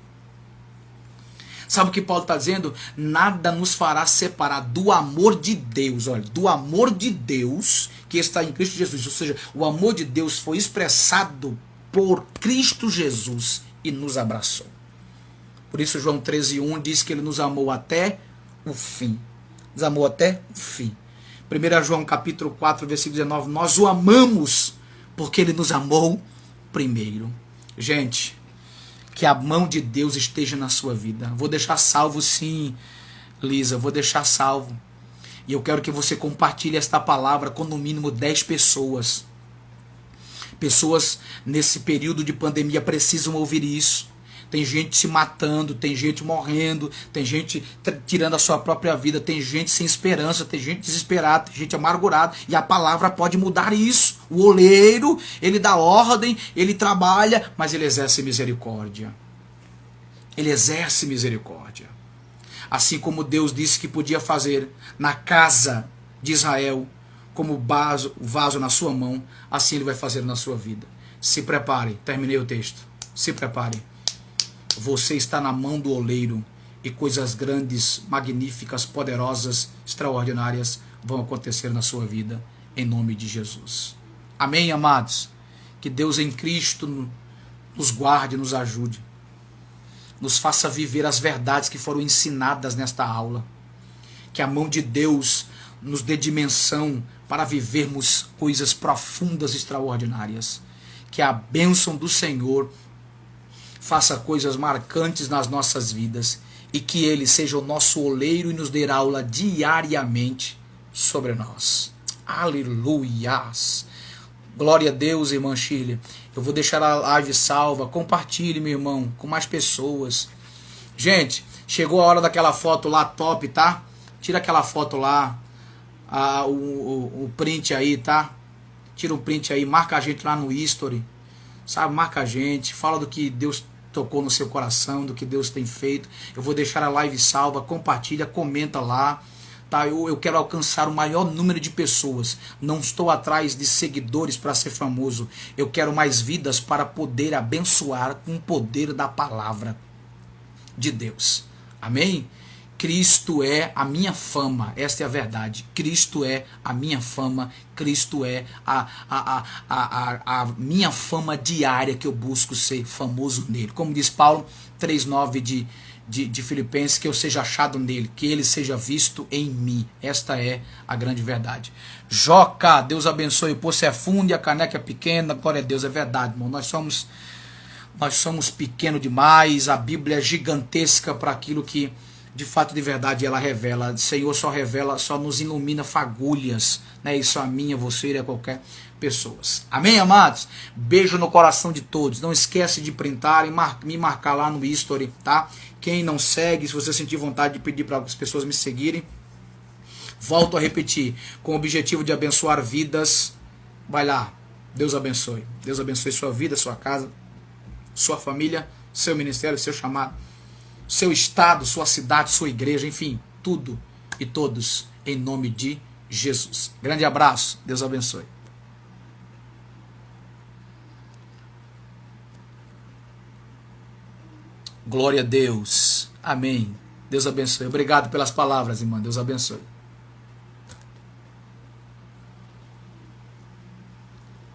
A: Sabe o que Paulo está dizendo? Nada nos fará separar do amor de Deus, olha, do amor de Deus que está em Cristo Jesus. Ou seja, o amor de Deus foi expressado por Cristo Jesus e nos abraçou. Por isso João 13:1 diz que ele nos amou até o fim. Nos amou até o fim. 1 João capítulo 4, versículo 19, nós o amamos porque ele nos amou primeiro. Gente, que a mão de Deus esteja na sua vida. Vou deixar salvo sim, Lisa, vou deixar salvo. E eu quero que você compartilhe esta palavra com no mínimo 10 pessoas. Pessoas nesse período de pandemia precisam ouvir isso. Tem gente se matando, tem gente morrendo, tem gente tirando a sua própria vida, tem gente sem esperança, tem gente desesperada, tem gente amargurada, e a palavra pode mudar isso. O oleiro, ele dá ordem, ele trabalha, mas ele exerce misericórdia. Ele exerce misericórdia. Assim como Deus disse que podia fazer na casa de Israel, como o vaso na sua mão, assim ele vai fazer na sua vida. Se prepare, terminei o texto. Se prepare. Você está na mão do oleiro e coisas grandes, magníficas, poderosas, extraordinárias vão acontecer na sua vida, em nome de Jesus. Amém, amados? Que Deus em Cristo nos guarde, nos ajude, nos faça viver as verdades que foram ensinadas nesta aula. Que a mão de Deus nos dê dimensão para vivermos coisas profundas e extraordinárias. Que a bênção do Senhor faça coisas marcantes nas nossas vidas e que Ele seja o nosso oleiro e nos dê aula diariamente sobre nós. Aleluias! Glória a Deus, irmã Shirley. Eu vou deixar a live salva. Compartilhe, meu irmão, com mais pessoas. Gente, chegou a hora daquela foto lá top, tá? Tira aquela foto lá, o print aí, tá? Tira um print aí, marca a gente lá no history, sabe? Marca a gente, fala do que Deus tocou no seu coração, do que Deus tem feito. Eu vou deixar a live salva, compartilha, comenta lá, tá? Eu quero alcançar o maior número de pessoas. Não estou atrás de seguidores para ser famoso. Eu quero mais vidas para poder abençoar com o poder da palavra de Deus. Amém? Cristo é a minha fama, esta é a verdade. Cristo é a minha fama, Cristo é a minha fama diária que eu busco ser famoso nele. Como diz Paulo 3,9 de Filipenses, que eu seja achado nele, que ele seja visto em mim. Esta é a grande verdade. Joca, Deus abençoe. O poço é fundo e a caneca é pequena. Glória a Deus, é verdade, irmão. Nós somos pequenos demais. A Bíblia é gigantesca para aquilo que de fato, de verdade, ela revela. O Senhor só revela, só nos ilumina fagulhas, né? Isso a minha, você e a qualquer pessoa. Amém, amados? Beijo no coração de todos. Não esquece de printar e me marcar lá no history, tá? Quem não segue, se você sentir vontade de pedir para as pessoas me seguirem, volto a repetir, com o objetivo de abençoar vidas, vai lá. Deus abençoe. Deus abençoe sua vida, sua casa, sua família, seu ministério, seu chamado, seu estado, sua cidade, sua igreja, enfim, tudo e todos, em nome de Jesus. Grande abraço, Deus abençoe. Glória a Deus, amém. Deus abençoe. Obrigado pelas palavras, irmã, Deus abençoe.